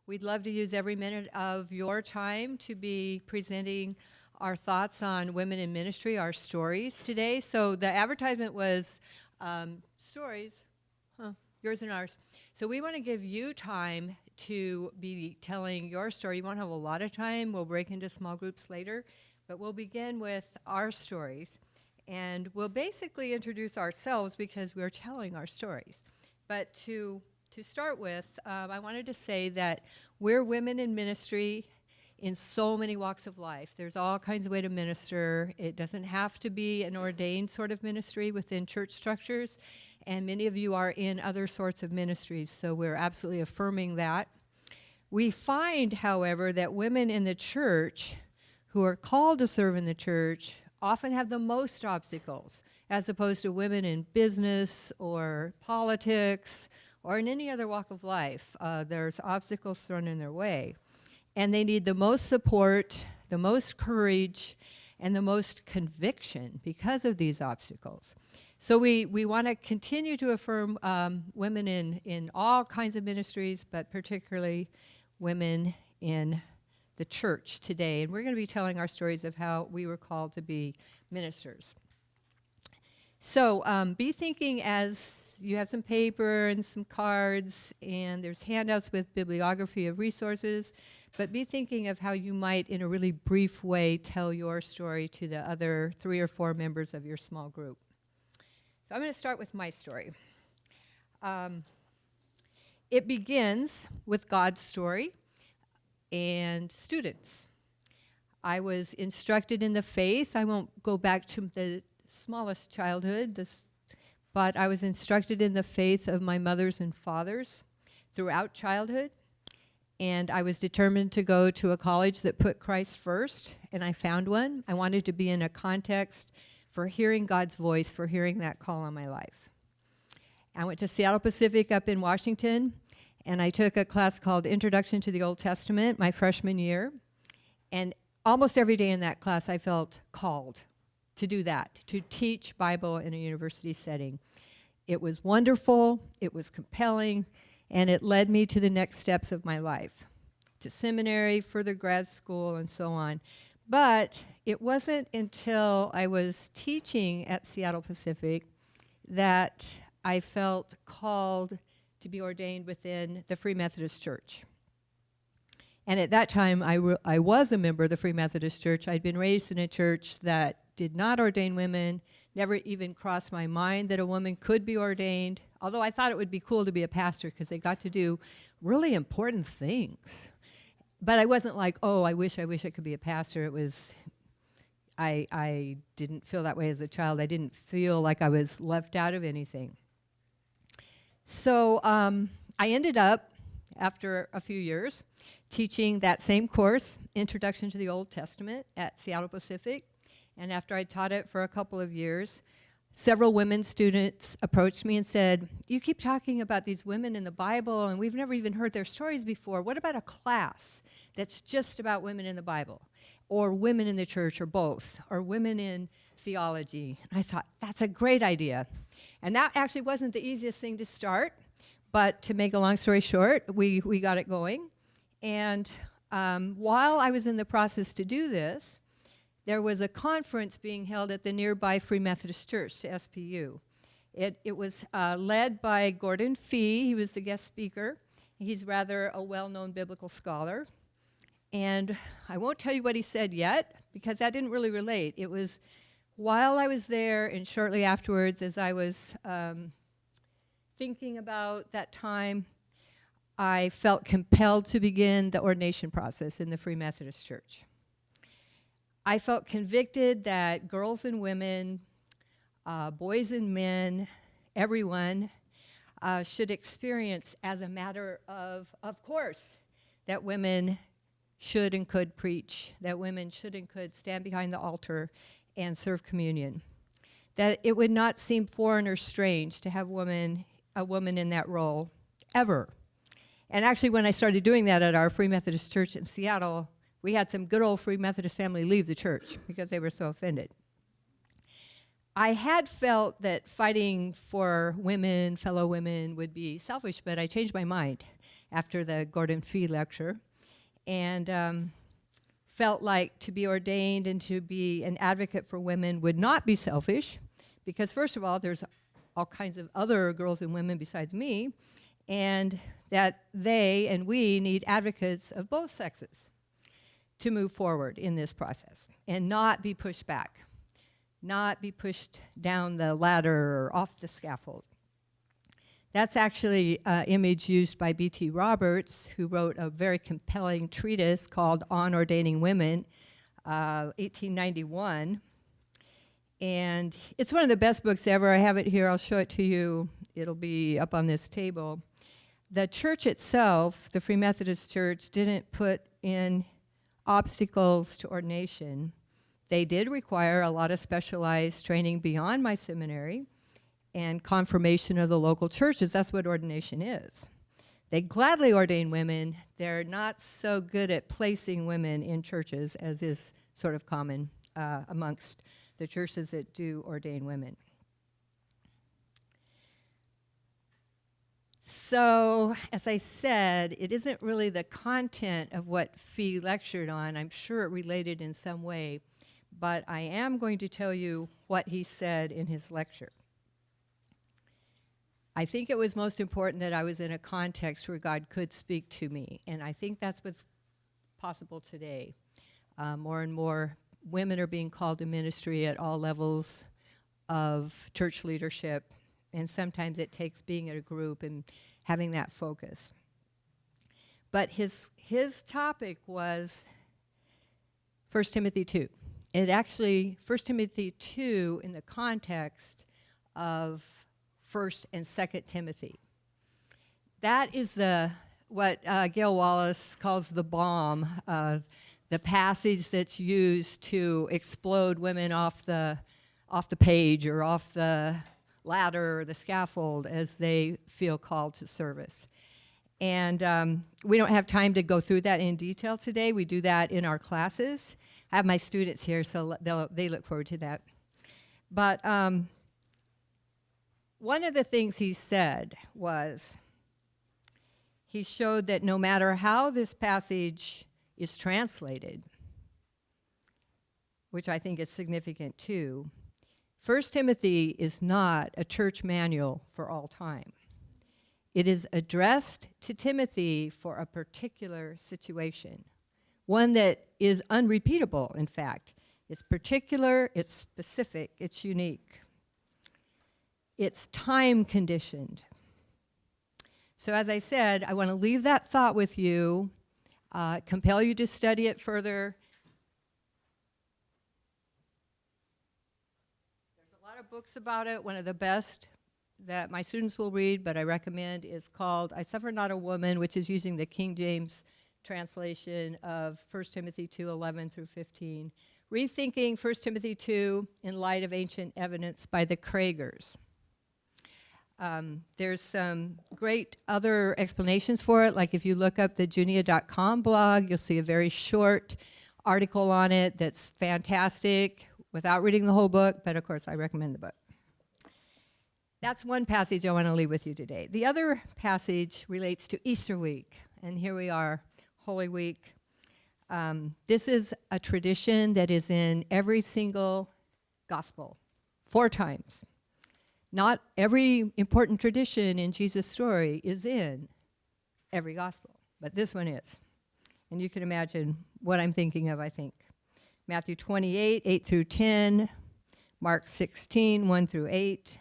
We'd love to use every minute of your time to be presenting our thoughts on women in ministry, our stories today. So the advertisement was stories, yours and ours. So we want to give you time to be telling your story. You won't have a lot of time. We'll break into small groups later, but we'll begin with our stories. And we'll basically introduce ourselves because we're telling our stories. But to start with, I wanted to say that we're women in ministry in so many walks of life. There's all kinds of ways to minister. It doesn't have to be an ordained sort of ministry within church structures, and many of you are in other sorts of ministries, so we're absolutely affirming that. We find, however, that women in the church who are called to serve in the church often have the most obstacles, as opposed to women in business or politics or in any other walk of life. There's obstacles thrown in their way. And they need the most support, the most courage, and the most conviction because of these obstacles. So we want to continue to affirm women in all kinds of ministries, but particularly women in the church today. And we're going to be telling our stories of how we were called to be ministers. So be thinking as you have some paper and some cards, and there's handouts with bibliography of resources, but be thinking of how you might, in a really brief way, tell your story to the other 3 or 4 members of your small group. So I'm going to start with my story. It begins with God's story and students. I was instructed in the faith. I won't go back to the smallest childhood, but I was instructed in the faith of my mothers and fathers throughout childhood, and I was determined to go to a college that put Christ first, and I found one. I wanted to be in a context for hearing God's voice, for hearing that call on my life. I went to Seattle Pacific up in Washington, and I took a class called Introduction to the Old Testament my freshman year, and almost every day in that class I felt called to do that, to teach Bible in a university setting. It was wonderful, it was compelling, and it led me to the next steps of my life, to seminary, further grad school, and so on. But it wasn't until I was teaching at Seattle Pacific that I felt called to be ordained within the Free Methodist Church. And at that time, I was a member of the Free Methodist Church. I'd been raised in a church that did not ordain women, never even crossed my mind that a woman could be ordained, although I thought it would be cool to be a pastor because they got to do really important things. But I wasn't like, oh, I wish I could be a pastor. It was, I didn't feel that way as a child. I didn't feel like I was left out of anything. So I ended up, after a few years, teaching that same course, Introduction to the Old Testament, at Seattle Pacific. And after I taught it for a couple of years, several women students approached me and said, you keep talking about these women in the Bible, and we've never even heard their stories before. What about a class that's just about women in the Bible, or women in the church, or both, or women in theology? And I thought, that's a great idea. And that actually wasn't the easiest thing to start, but to make a long story short, we got it going. And while I was in the process to do this, there was a conference being held at the nearby Free Methodist Church, the SPU. It was led by Gordon Fee. He was the guest speaker. He's rather a well-known biblical scholar. And I won't tell you what he said yet, because that didn't really relate. It was while I was there and shortly afterwards, as I was thinking about that time, I felt compelled to begin the ordination process in the Free Methodist Church. I felt convicted that girls and women, boys and men, everyone should experience as a matter of course, that women should and could preach, that women should and could stand behind the altar and serve communion, that it would not seem foreign or strange to have a woman in that role, ever. And actually, when I started doing that at our Free Methodist Church in Seattle, we had some good old Free Methodist family leave the church because they were so offended. I had felt that fighting for women, fellow women, would be selfish, but I changed my mind. after the Gordon Fee lecture, and felt like to be ordained and to be an advocate for women would not be selfish, because first of all, there's all kinds of other girls and women besides me, and that they and we need advocates of both sexes to move forward in this process and not be pushed back, not be pushed down the ladder or off the scaffold. That's actually an image used by B.T. Roberts, who wrote a very compelling treatise called On Ordaining Women, 1891. And it's one of the best books ever. I have it here. I'll show it to you. It'll be up on this table. The church itself, the Free Methodist Church, didn't put in obstacles to ordination. They did require a lot of specialized training beyond my seminary and confirmation of the local churches. That's what ordination is. They gladly ordain women. They're not so good at placing women in churches, as is sort of common amongst the churches that do ordain women. So, as I said, it isn't really the content of what Fee lectured on. I'm sure it related in some way, but I am going to tell you what he said in his lecture. I think it was most important that I was in a context where God could speak to me, and I think that's what's possible today. More and more women are being called to ministry at all levels of church leadership, and sometimes it takes being in a group and having that focus. But his topic was 1 Timothy 2. It actually, 1 Timothy 2 in the context of 1st and 2nd Timothy. That is what Gail Wallace calls the bomb, the passage that's used to explode women off the page or off the ladder or the scaffold as they feel called to service. And we don't have time to go through that in detail today. We do that in our classes. I have my students here, so they look forward to that. But one of the things he said was, he showed that no matter how this passage is translated, which I think is significant too, 1 Timothy is not a church manual for all time. It is addressed to Timothy for a particular situation, one that is unrepeatable, in fact. It's particular, it's specific, it's unique. It's time conditioned. So as I said, I want to leave that thought with you, compel you to study it further. There's a lot of books about it. One of the best that my students will read, but I recommend, is called I Suffer Not a Woman, which is using the King James translation of 1 Timothy 2:11 through 15. Rethinking 1 Timothy 2 in Light of Ancient Evidence by the Kragers. There's some great other explanations for it, like if you look up the junia.com blog, you'll see a very short article on it that's fantastic without reading the whole book, but of course I recommend the book. That's one passage I want to leave with you today. The other passage relates to Easter week, and here we are, Holy Week. This is a tradition that is in every single gospel, 4 times. Not every important tradition in Jesus' story is in every gospel, but this one is. And you can imagine what I'm thinking of, I think. Matthew 28, 8 through 10, Mark 16, 1 through 8,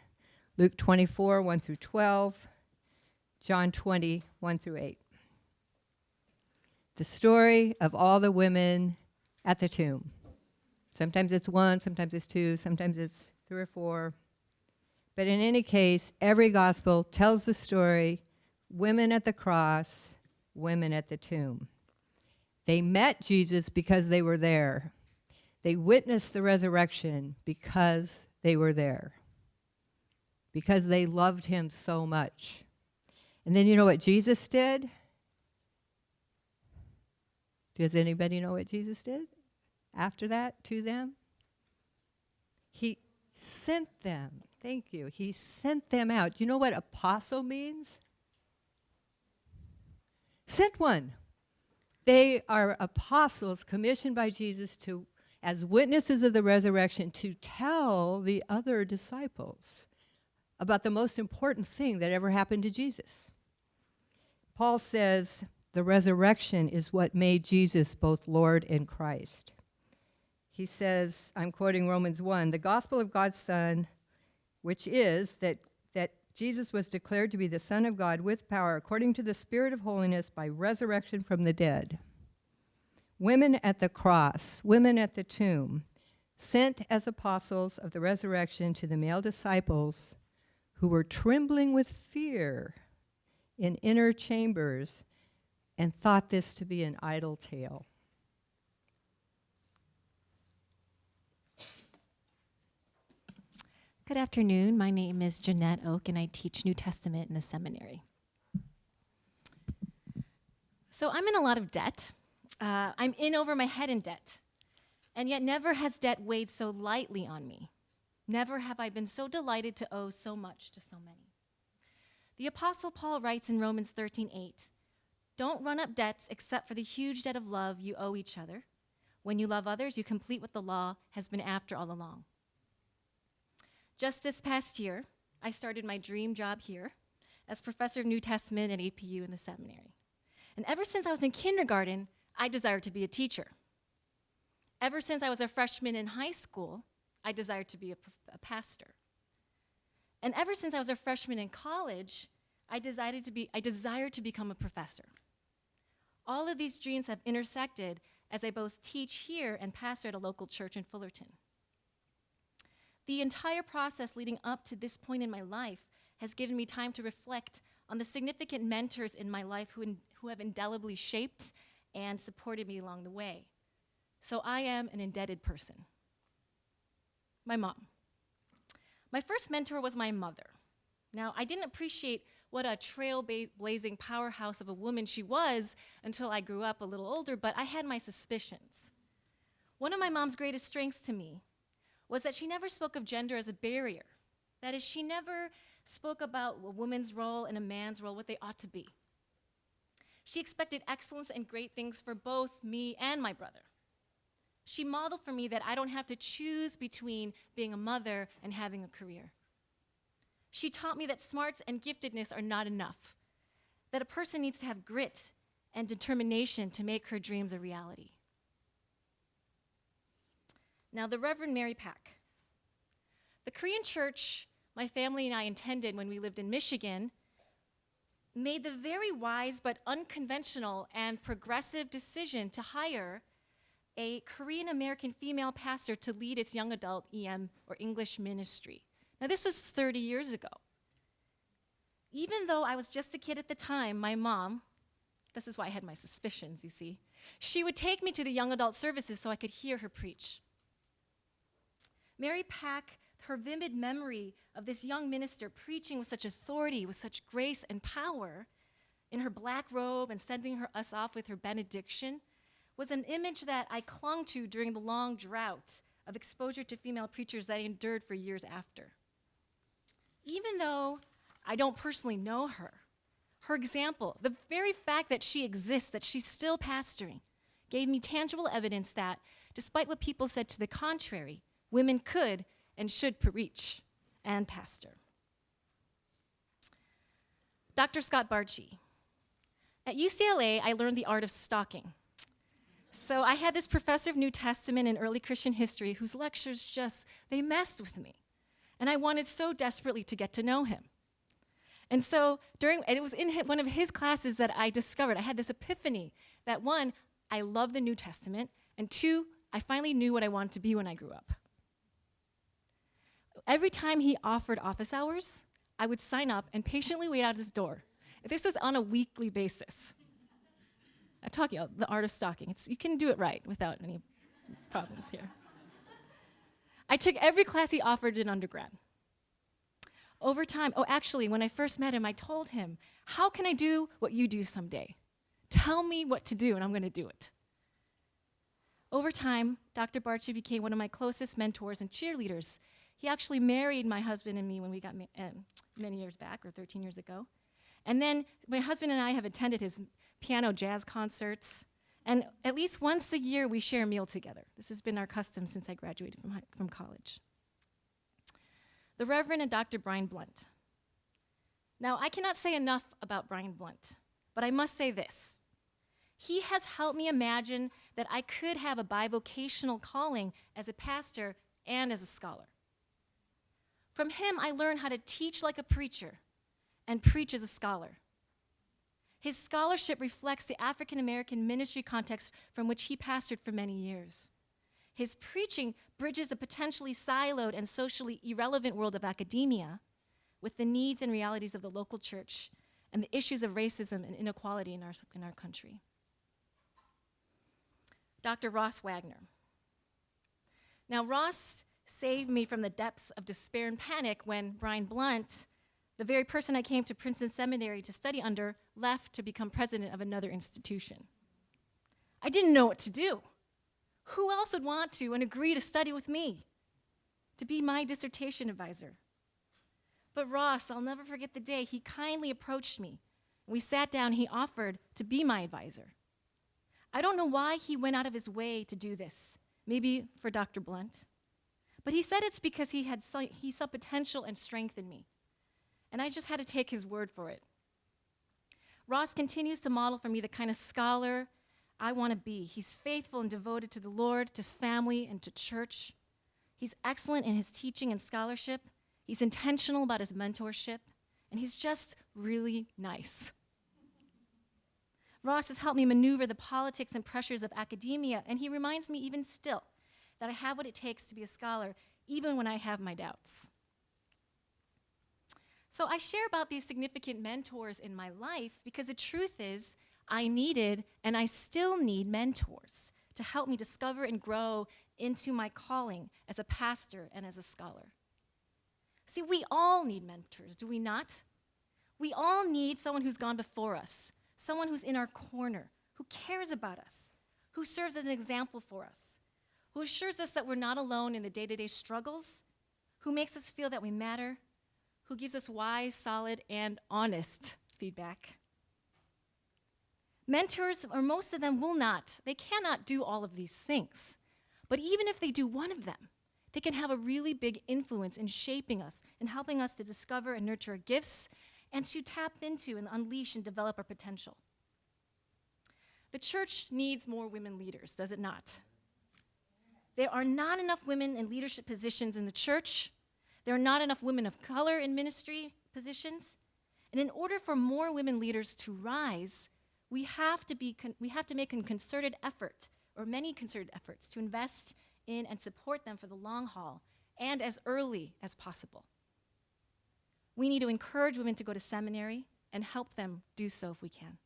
Luke 24, 1 through 12, John 20, 1 through 8. The story of all the women at the tomb. Sometimes it's 1, sometimes it's 2, sometimes it's 3 or 4. But in any case, every gospel tells the story, women at the cross, women at the tomb. They met Jesus because they were there. They witnessed the resurrection because they were there. Because they loved him so much. And then you know what Jesus did? Does anybody know what Jesus did after that to them? He sent them. Thank you. He sent them out. You know what apostle means? Sent one. They are apostles commissioned by Jesus to, as witnesses of the resurrection, to tell the other disciples about the most important thing that ever happened to Jesus. Paul says the resurrection is what made Jesus both Lord and Christ. He says, I'm quoting Romans 1, the gospel of God's Son, which is that Jesus was declared to be the Son of God with power according to the Spirit of holiness by resurrection from the dead. Women at the cross, women at the tomb, sent as apostles of the resurrection to the male disciples who were trembling with fear in inner chambers and thought this to be an idle tale. Good afternoon. My name is Jeanette Oak, and I teach New Testament in the seminary. So I'm in a lot of debt. I'm in over my head in debt. And yet never has debt weighed so lightly on me. Never have I been so delighted to owe so much to so many. The Apostle Paul writes in Romans 13:8, don't run up debts except for the huge debt of love you owe each other. When you love others, you complete what the law has been after all along. Just this past year, I started my dream job here as professor of New Testament at APU in the seminary. And ever since I was in kindergarten, I desired to be a teacher. Ever since I was a freshman in high school, I desired to be a pastor. And ever since I was a freshman in college, I desired to become a professor. All of these dreams have intersected as I both teach here and pastor at a local church in Fullerton. The entire process leading up to this point in my life has given me time to reflect on the significant mentors in my life who have indelibly shaped and supported me along the way. So I am an indebted person. My mom. My first mentor was my mother. Now, I didn't appreciate what a trailblazing powerhouse of a woman she was until I grew up a little older, but I had my suspicions. One of my mom's greatest strengths to me was that she never spoke of gender as a barrier. That is, she never spoke about a woman's role and a man's role, what they ought to be. She expected excellence and great things for both me and my brother. She modeled for me that I don't have to choose between being a mother and having a career. She taught me that smarts and giftedness are not enough, that a person needs to have grit and determination to make her dreams a reality. Now, the Reverend Mary Pack. The Korean church my family and I attended when we lived in Michigan made the very wise but unconventional and progressive decision to hire a Korean American female pastor to lead its young adult EM, or English ministry. Now, this was 30 years ago. Even though I was just a kid at the time, my mom, this is why I had my suspicions, you see, she would take me to the young adult services so I could hear her preach. Mary Pack, her vivid memory of this young minister preaching with such authority, with such grace and power, in her black robe and sending us off with her benediction, was an image that I clung to during the long drought of exposure to female preachers that I endured for years after. Even though I don't personally know her, her example, the very fact that she exists, that she's still pastoring, gave me tangible evidence that, despite what people said to the contrary, women could and should preach and pastor. Dr. Scott Barchi. At UCLA, I learned the art of stalking. So I had this professor of New Testament and early Christian history whose lectures they messed with me. And I wanted so desperately to get to know him. And so it was in one of his classes that I discovered, I had this epiphany that one, I love the New Testament, and two, I finally knew what I wanted to be when I grew up. Every time he offered office hours, I would sign up and patiently wait out his door. This was on a weekly basis. I'm talking about the art of stalking. You can do it right without any problems here. I took every class he offered in undergrad. Over time, when I first met him, I told him, how can I do what you do someday? Tell me what to do and I'm going to do it. Over time, Dr. Barchi became one of my closest mentors and cheerleaders. He actually married my husband and me when we got many years back, or 13 years ago. And then my husband and I have attended his piano jazz concerts, and at least once a year we share a meal together. This has been our custom since I graduated from college. The Reverend and Dr. Brian Blunt. Now, I cannot say enough about Brian Blunt, but I must say this. He has helped me imagine that I could have a bivocational calling as a pastor and as a scholar. From him, I learned how to teach like a preacher and preach as a scholar. His scholarship reflects the African American ministry context from which he pastored for many years. His preaching bridges the potentially siloed and socially irrelevant world of academia with the needs and realities of the local church and the issues of racism and inequality in our country. Dr. Ross Wagner. Now, Ross saved me from the depths of despair and panic when Brian Blunt, the very person I came to Princeton Seminary to study under, left to become president of another institution. I didn't know what to do. Who else would want to and agree to study with me, to be my dissertation advisor? But Ross, I'll never forget the day he kindly approached me. We sat down, he offered to be my advisor. I don't know why he went out of his way to do this, maybe for Dr. Blunt. But he said it's because he saw potential and strength in me. And I just had to take his word for it. Ross continues to model for me the kind of scholar I want to be. He's faithful and devoted to the Lord, to family, and to church. He's excellent in his teaching and scholarship. He's intentional about his mentorship. And he's just really nice. Ross has helped me maneuver the politics and pressures of academia, and he reminds me even still that I have what it takes to be a scholar, even when I have my doubts. So I share about these significant mentors in my life because the truth is I needed and I still need mentors to help me discover and grow into my calling as a pastor and as a scholar. See, we all need mentors, do we not? We all need someone who's gone before us, someone who's in our corner, who cares about us, who serves as an example for us, who assures us that we're not alone in the day-to-day struggles, who makes us feel that we matter, who gives us wise, solid, and honest feedback. Mentors, or most of them, they cannot do all of these things. But even if they do one of them, they can have a really big influence in shaping us and helping us to discover and nurture our gifts and to tap into and unleash and develop our potential. The church needs more women leaders, does it not? There are not enough women in leadership positions in the church. There are not enough women of color in ministry positions. And in order for more women leaders to rise, we have to make a concerted effort, or many concerted efforts, to invest in and support them for the long haul and as early as possible. We need to encourage women to go to seminary and help them do so if we can.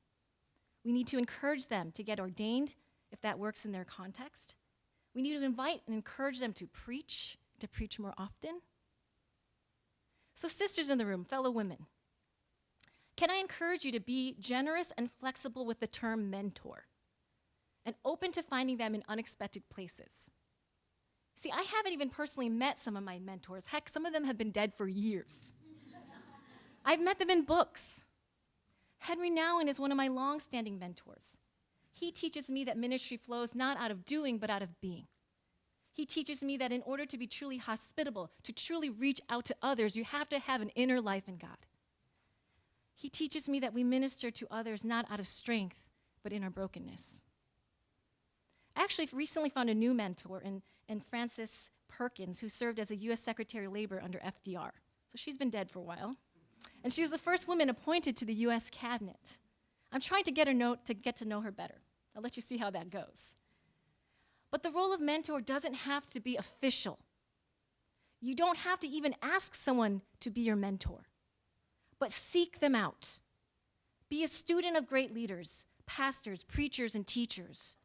We need to encourage them to get ordained if that works in their context. We need to invite and encourage them to preach more often. So sisters in the room, fellow women, can I encourage you to be generous and flexible with the term mentor and open to finding them in unexpected places? See, I haven't even personally met some of my mentors. Heck, some of them have been dead for years. I've met them in books. Henry Nouwen is one of my long-standing mentors. He teaches me that ministry flows not out of doing, but out of being. He teaches me that in order to be truly hospitable, to truly reach out to others, you have to have an inner life in God. He teaches me that we minister to others not out of strength, but in our brokenness. I actually recently found a new mentor in Frances Perkins, who served as a U.S. Secretary of Labor under FDR. So she's been dead for a while. And she was the first woman appointed to the U.S. cabinet. I'm trying to get to know her better. I'll let you see how that goes. But the role of mentor doesn't have to be official. You don't have to even ask someone to be your mentor, but seek them out. Be a student of great leaders, pastors, preachers, and teachers.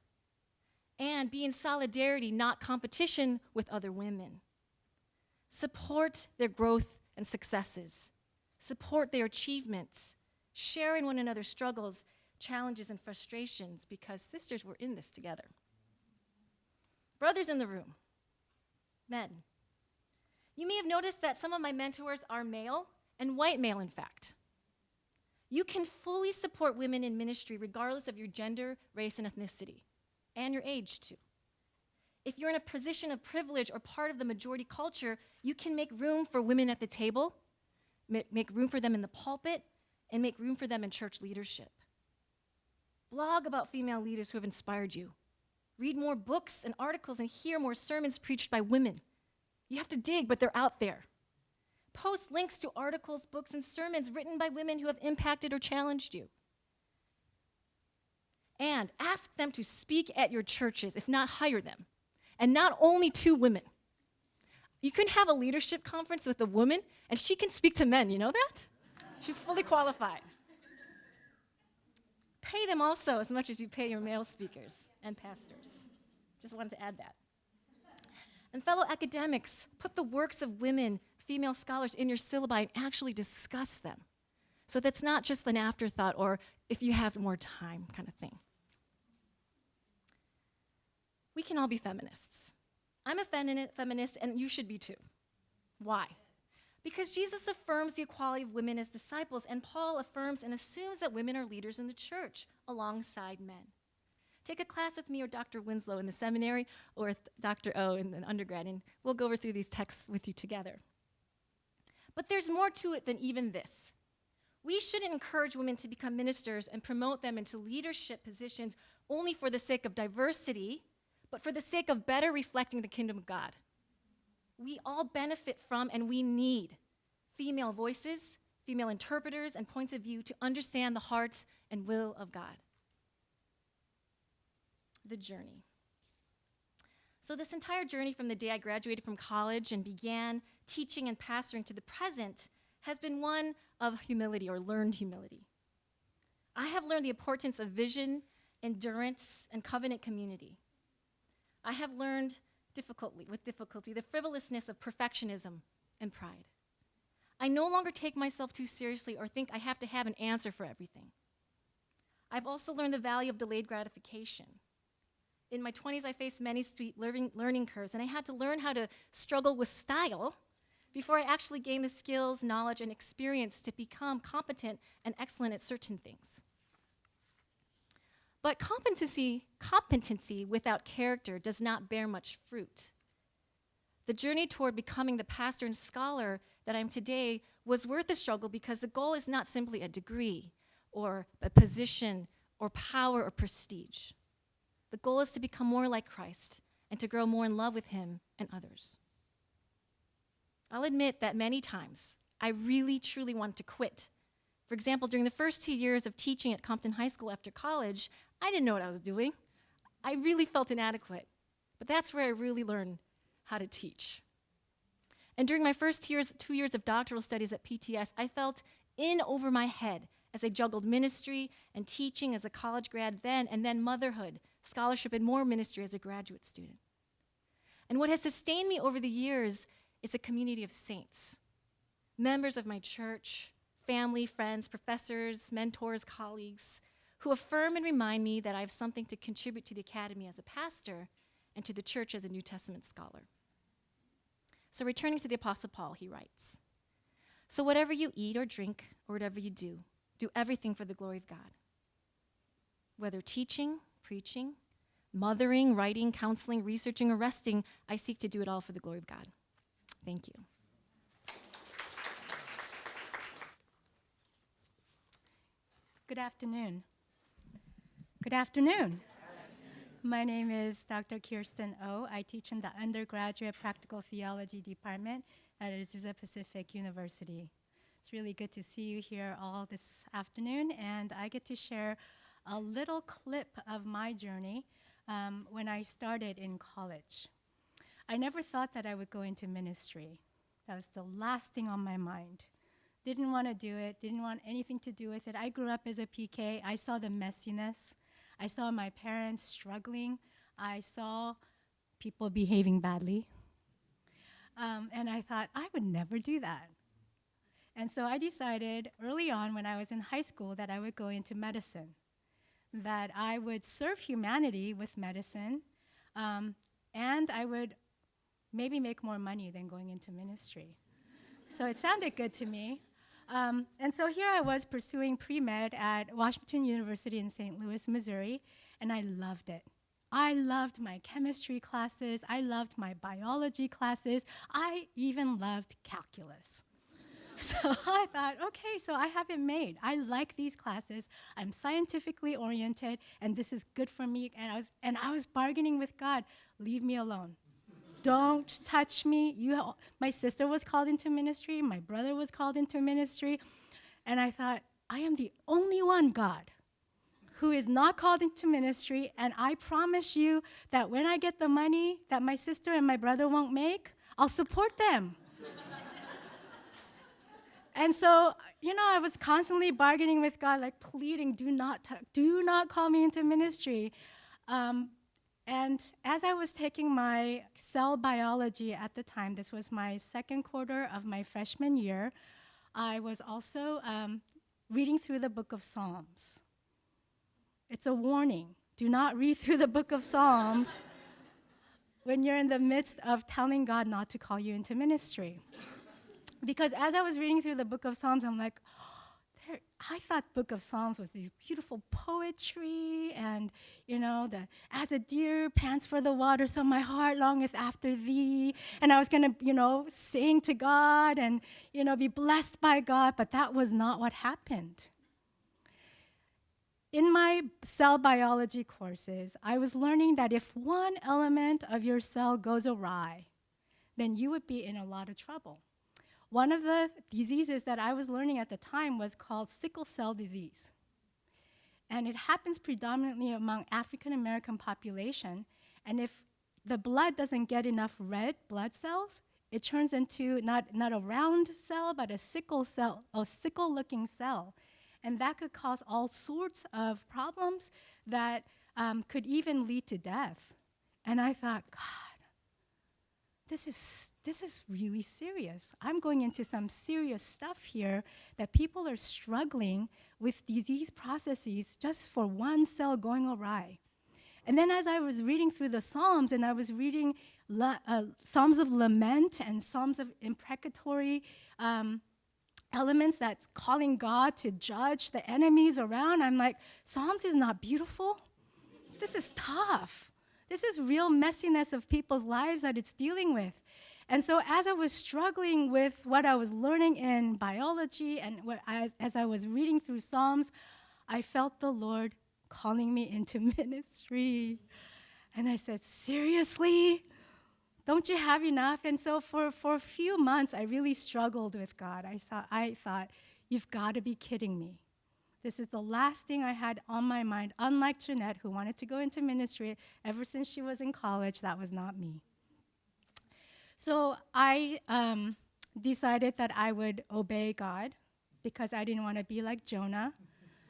And be in solidarity, not competition, with other women. Support their growth and successes. Support their achievements. Share in one another's struggles, challenges, and frustrations, because sisters, we're in this together. Brothers in the room, men, you may have noticed that some of my mentors are male, and white male, in fact. You can fully support women in ministry regardless of your gender, race, and ethnicity, and your age, too. If you're in a position of privilege or part of the majority culture, you can make room for women at the table, make room for them in the pulpit, and make room for them in church leadership. Blog about female leaders who have inspired you. Read more books and articles and hear more sermons preached by women. You have to dig, but they're out there. Post links to articles, books, and sermons written by women who have impacted or challenged you. And ask them to speak at your churches, if not hire them. And not only to women. You can have a leadership conference with a woman, and she can speak to men. You know that? She's fully qualified. Pay them also as much as you pay your male speakers and pastors. Just wanted to add that. And fellow academics, put the works of women, female scholars in your syllabi and actually discuss them. So that's not just an afterthought or if you have more time kind of thing. We can all be feminists. I'm a feminist, and you should be too. Why? Because Jesus affirms the equality of women as disciples, and Paul affirms and assumes that women are leaders in the church alongside men. Take a class with me or Dr. Winslow in the seminary or Dr. O in the undergrad, and we'll go over through these texts with you together. But there's more to it than even this. We shouldn't encourage women to become ministers and promote them into leadership positions only for the sake of diversity, but for the sake of better reflecting the kingdom of God. We all benefit from and we need female voices, female interpreters, and points of view to understand the heart and will of God. The journey. So this entire journey from the day I graduated from college and began teaching and pastoring to the present has been one of humility or learned humility. I have learned the importance of vision, endurance, and covenant community. I have learned with difficulty, the frivolousness of perfectionism and pride. I no longer take myself too seriously or think I have to have an answer for everything. I've also learned the value of delayed gratification. In my 20s, I faced many steep learning curves, and I had to learn how to struggle with style before I actually gained the skills, knowledge, and experience to become competent and excellent at certain things. But competency without character does not bear much fruit. The journey toward becoming the pastor and scholar that I am today was worth the struggle because the goal is not simply a degree or a position or power or prestige. The goal is to become more like Christ and to grow more in love with him and others. I'll admit that many times I really, truly wanted to quit. For example, during the first 2 years of teaching at Compton High School after college, I didn't know what I was doing. I really felt inadequate. But that's where I really learned how to teach. And during my first 2 years of doctoral studies at PTS, I felt in over my head as I juggled ministry and teaching as a college grad then, and then motherhood, scholarship, and more ministry as a graduate student. And what has sustained me over the years is a community of saints, members of my church, family, friends, professors, mentors, colleagues, who affirm and remind me that I have something to contribute to the academy as a pastor and to the church as a New Testament scholar. So returning to the Apostle Paul, he writes, "So whatever you eat or drink or whatever you do everything for the glory of God. Whether teaching, preaching, mothering, writing, counseling, researching, or resting, I seek to do it all for the glory of God." Thank you. Good afternoon. Good afternoon. My name is Dr. Kirsten Oh. I teach in the undergraduate practical theology department at Azusa Pacific University. It's really good to see you here all this afternoon, and I get to share a little clip of my journey when I started in college. I never thought that I would go into ministry. That was the last thing on my mind. Didn't want to do it, didn't want anything to do with it. I grew up as a PK. I saw the messiness. I saw my parents struggling. I saw people behaving badly. And I thought, I would never do that. And so I decided early on when I was in high school that I would go into medicine, that I would serve humanity with medicine, and I would maybe make more money than going into ministry. So it sounded good to me. And so here I was pursuing pre-med at Washington University in St. Louis, Missouri, and I loved it. I loved my chemistry classes. I loved my biology classes. I even loved calculus. So I thought, okay, so I have it made. I like these classes. I'm scientifically oriented, and this is good for me. And I was bargaining with God, leave me alone. Don't touch me. My sister was called into ministry. My brother was called into ministry. And I thought, I am the only one, God, who is not called into ministry. And I promise you that when I get the money that my sister and my brother won't make, I'll support them. And so, I was constantly bargaining with God, like pleading, do not call me into ministry. And as I was taking my cell biology at the time, this was my second quarter of my freshman year, I was also reading through the book of Psalms. It's a warning. Do not read through the book of Psalms when you're in the midst of telling God not to call you into ministry. Because as I was reading through the book of Psalms, I'm like, I thought book of Psalms was these beautiful poetry and, as a deer pants for the water, so my heart longeth after thee. And I was going to, sing to God and, be blessed by God, but that was not what happened. In my cell biology courses, I was learning that if one element of your cell goes awry, then you would be in a lot of trouble. One of the diseases that I was learning at the time was called sickle cell disease. And it happens predominantly among African American population. And if the blood doesn't get enough red blood cells, it turns into not a round cell, but a sickle cell, a sickle-looking cell. And that could cause all sorts of problems that could even lead to death. And I thought, God, this is really serious. I'm going into some serious stuff here that people are struggling with disease processes just for one cell going awry. And then as I was reading through the Psalms, and I was reading Psalms of lament and Psalms of imprecatory elements that's calling God to judge the enemies around, I'm like, Psalms is not beautiful. This is tough. This is real messiness of people's lives that it's dealing with. And so as I was struggling with what I was learning in biology and as I was reading through Psalms, I felt the Lord calling me into ministry. And I said, seriously? Don't you have enough? And so for a few months, I really struggled with God. I thought, you've got to be kidding me. This is the last thing I had on my mind, unlike Jeanette, who wanted to go into ministry ever since she was in college. That was not me. So I decided that I would obey God because I didn't want to be like Jonah.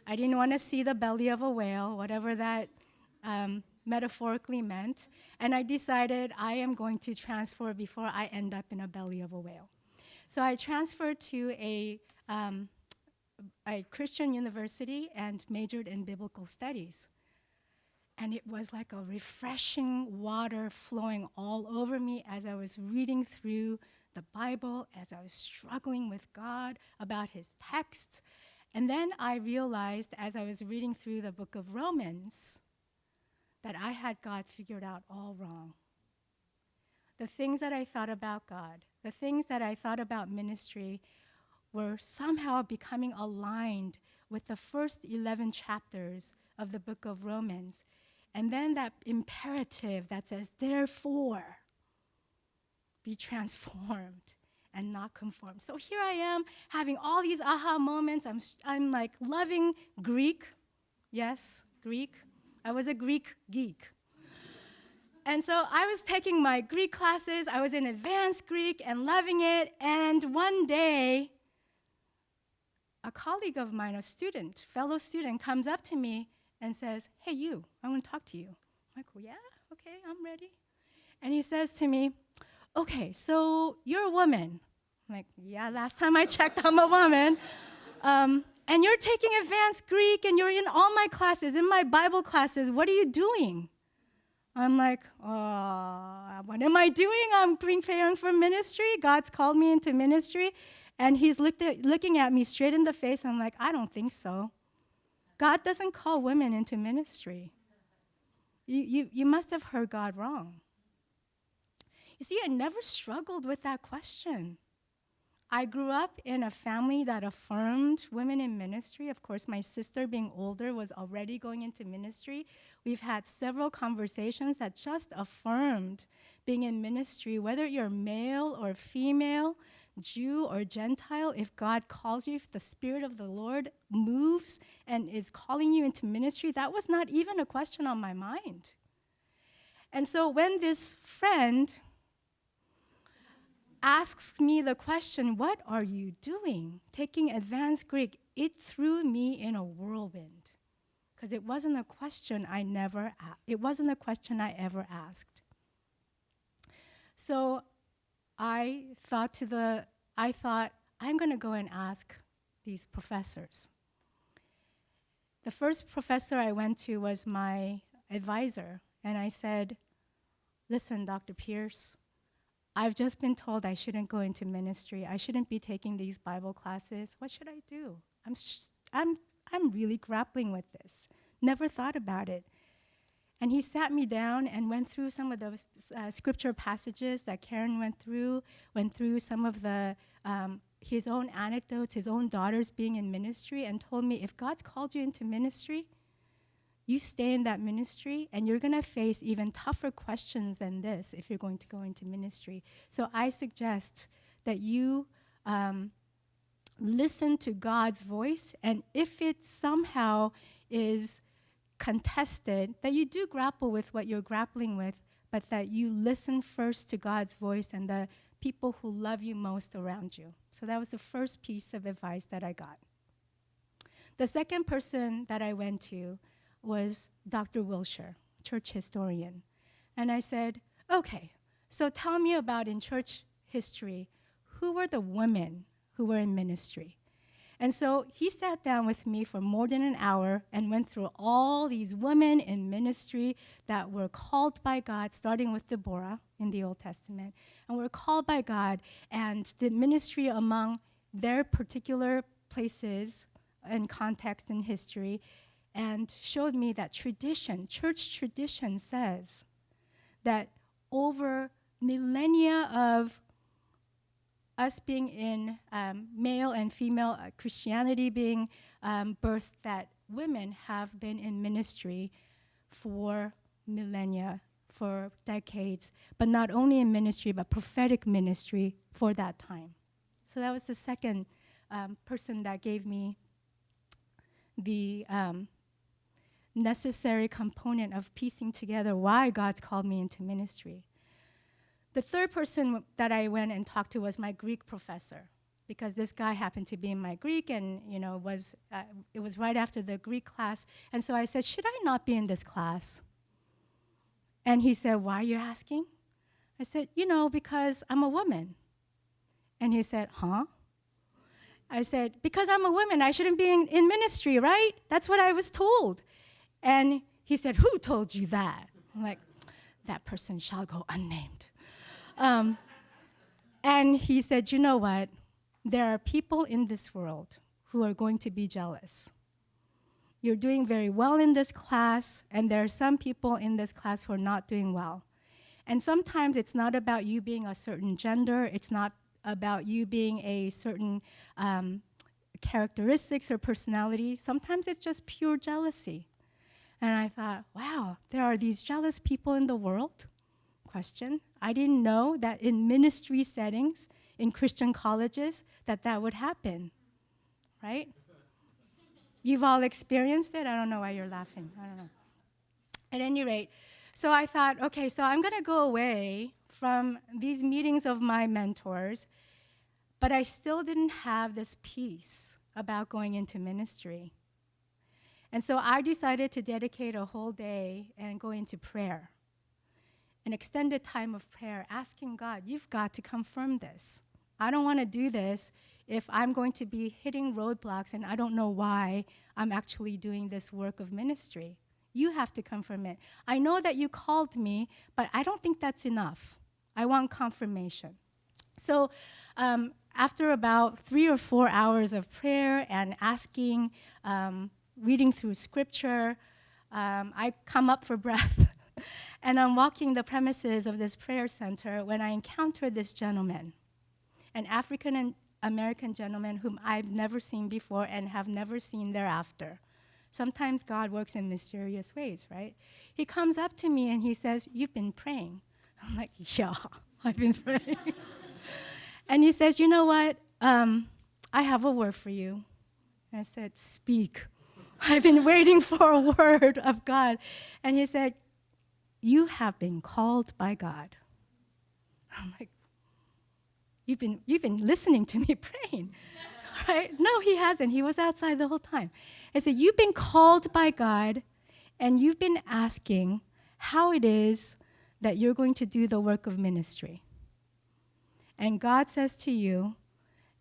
I didn't want to see the belly of a whale, whatever that metaphorically meant. And I decided I am going to transfer before I end up in a belly of a whale. So I transferred to a Christian university and majored in biblical studies. And it was like a refreshing water flowing all over me as I was reading through the Bible, as I was struggling with God about his texts. And then I realized as I was reading through the book of Romans that I had God figured out all wrong. The things that I thought about God, the things that I thought about ministry were somehow becoming aligned with the first 11 chapters of the book of Romans. And then that imperative that says, therefore, be transformed and not conform. So here I am having all these aha moments. I'm like loving Greek. Yes, Greek. I was a Greek geek. And so I was taking my Greek classes. I was in advanced Greek and loving it. And one day, a colleague of mine, fellow student, comes up to me and says, hey, you, I want to talk to you. I'm like, well, yeah, okay, I'm ready. And he says to me, okay, so you're a woman. I'm like, yeah, last time I checked, I'm a woman. And you're taking advanced Greek, and you're in all my classes, in my Bible classes. What are you doing? I'm like, what am I doing? I'm preparing for ministry. God's called me into ministry. And he's looking at me straight in the face. I'm like, I don't think so. God doesn't call women into ministry. You must have heard God wrong. You see, I never struggled with that question. I grew up in a family that affirmed women in ministry. Of course, my sister, being older, was already going into ministry. We've had several conversations that just affirmed being in ministry, whether you're male or female, Jew or Gentile. If God calls you, if the Spirit of the Lord moves and is calling you into ministry, that was not even a question on my mind. And so when this friend asks me the question, what are you doing taking advanced Greek? It threw me in a whirlwind because it wasn't a question I ever asked. So I thought I'm going to go and ask these professors. The first professor I went to was my advisor, and I said, listen, Dr. Pierce, I've just been told I shouldn't go into ministry. I shouldn't be taking these Bible classes. What should I do? I'm really grappling with this. Never thought about it. And he sat me down and went through some of the scripture passages that Karen went through some of the his own anecdotes, his own daughters being in ministry, and told me, if God's called you into ministry, you stay in that ministry, and you're going to face even tougher questions than this if you're going to go into ministry. So I suggest that you listen to God's voice, and if it somehow is contested, that you do grapple with what you're grappling with, but that you listen first to God's voice and the people who love you most around you. So that was the first piece of advice that I got. The second person that I went to was Dr. Wilshire, church historian. And I said, okay, so tell me about, in church history, who were the women who were in ministry? And so he sat down with me for more than an hour and went through all these women in ministry that were called by God, starting with Deborah in the Old Testament, and were called by God and did ministry among their particular places and context in history, and showed me that church tradition says that over millennia of us being in male and female Christianity being birthed, that women have been in ministry for millennia, for decades, but not only in ministry, but prophetic ministry for that time. So that was the second person that gave me the necessary component of piecing together why God's called me into ministry. The third person that I went and talked to was my Greek professor, because this guy happened to be in my Greek, and it was right after the Greek class. And so I said, should I not be in this class? And he said, why are you asking? I said, because I'm a woman. And he said, huh? I said, because I'm a woman, I shouldn't be in ministry, right? That's what I was told. And he said, who told you that? I'm like, that person shall go unnamed. And he said, you know what? There are people in this world who are going to be jealous. You're doing very well in this class, and there are some people in this class who are not doing well. And sometimes it's not about you being a certain gender. It's not about you being a certain characteristics or personality. Sometimes it's just pure jealousy. And I thought, wow, there are these jealous people in the world? Question. I didn't know that in ministry settings, in Christian colleges, that would happen, right? You've all experienced it? I don't know why you're laughing. I don't know. At any rate, so I thought, okay, so I'm going to go away from these meetings of my mentors, but I still didn't have this peace about going into ministry. And so I decided to dedicate a whole day and go into prayer, an extended time of prayer, asking God, you've got to confirm this. I don't want to do this if I'm going to be hitting roadblocks and I don't know why I'm actually doing this work of ministry. You have to confirm it. I know that you called me, but I don't think that's enough. I want confirmation. So after about 3 or 4 hours of prayer and asking, reading through scripture, I come up for breath. And I'm walking the premises of this prayer center when I encountered this gentleman, an African American gentleman whom I've never seen before and have never seen thereafter. Sometimes God works in mysterious ways, right? He comes up to me and he says, "You've been praying." I'm like, "Yeah, I've been praying." And he says, "You know what? I have a word for you." And I said, "Speak." I've been waiting for a word of God. And he said, "You have been called by God." I'm like, you've been listening to me praying, right? No, he hasn't. He was outside the whole time. I said, "You've been called by God, and you've been asking how it is that you're going to do the work of ministry. And God says to you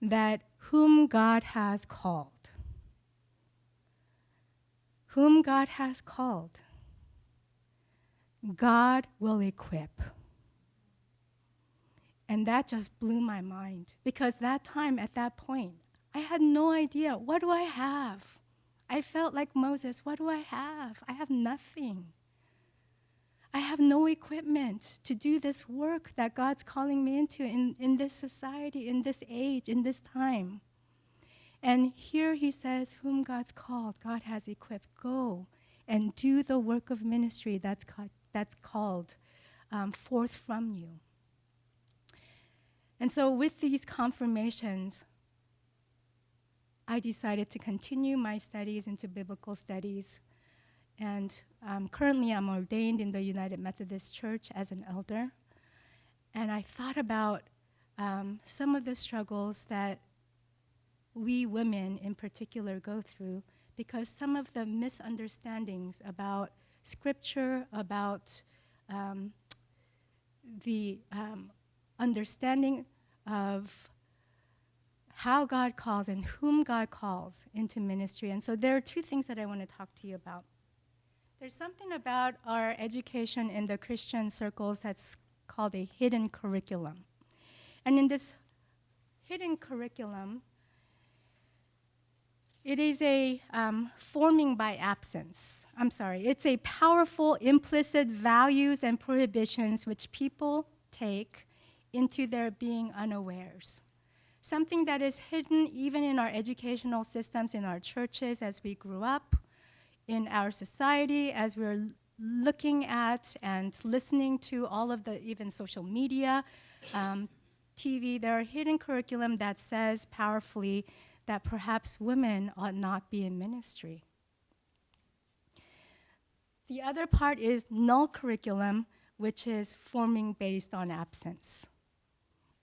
that whom God has called, God will equip." And that just blew my mind, because that time, at that point, I had no idea. What do I have? I felt like Moses. What do I have? I have nothing. I have no equipment to do this work that God's calling me into in this society, in this age, in this time. And here he says, whom God's called, God has equipped. Go and do the work of ministry that's called forth from you. And so with these confirmations, I decided to continue my studies into biblical studies. And currently I'm ordained in the United Methodist Church as an elder. And I thought about some of the struggles that we women in particular go through, because some of the misunderstandings about scripture, about the understanding of how God calls and whom God calls into ministry. And so there are two things that I want to talk to you about. There's something about our education in the Christian circles that's called a hidden curriculum. And in this hidden curriculum, it is a forming by absence. It's a powerful implicit values and prohibitions which people take into their being unawares. Something that is hidden even in our educational systems, in our churches as we grew up, in our society as we're looking at and listening to all of the even social media, TV. There are hidden curriculum that says powerfully that perhaps women ought not be in ministry. The other part is null curriculum, which is forming based on absence.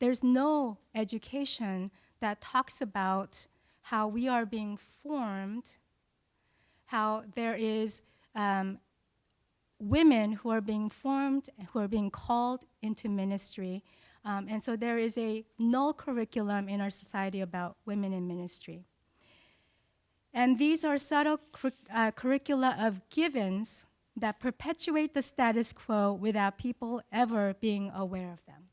There's no education that talks about how we are being formed, how there is women who are being formed, who are being called into ministry. And so there is a null curriculum in our society about women in ministry. And these are subtle curricula of givens that perpetuate the status quo without people ever being aware of them.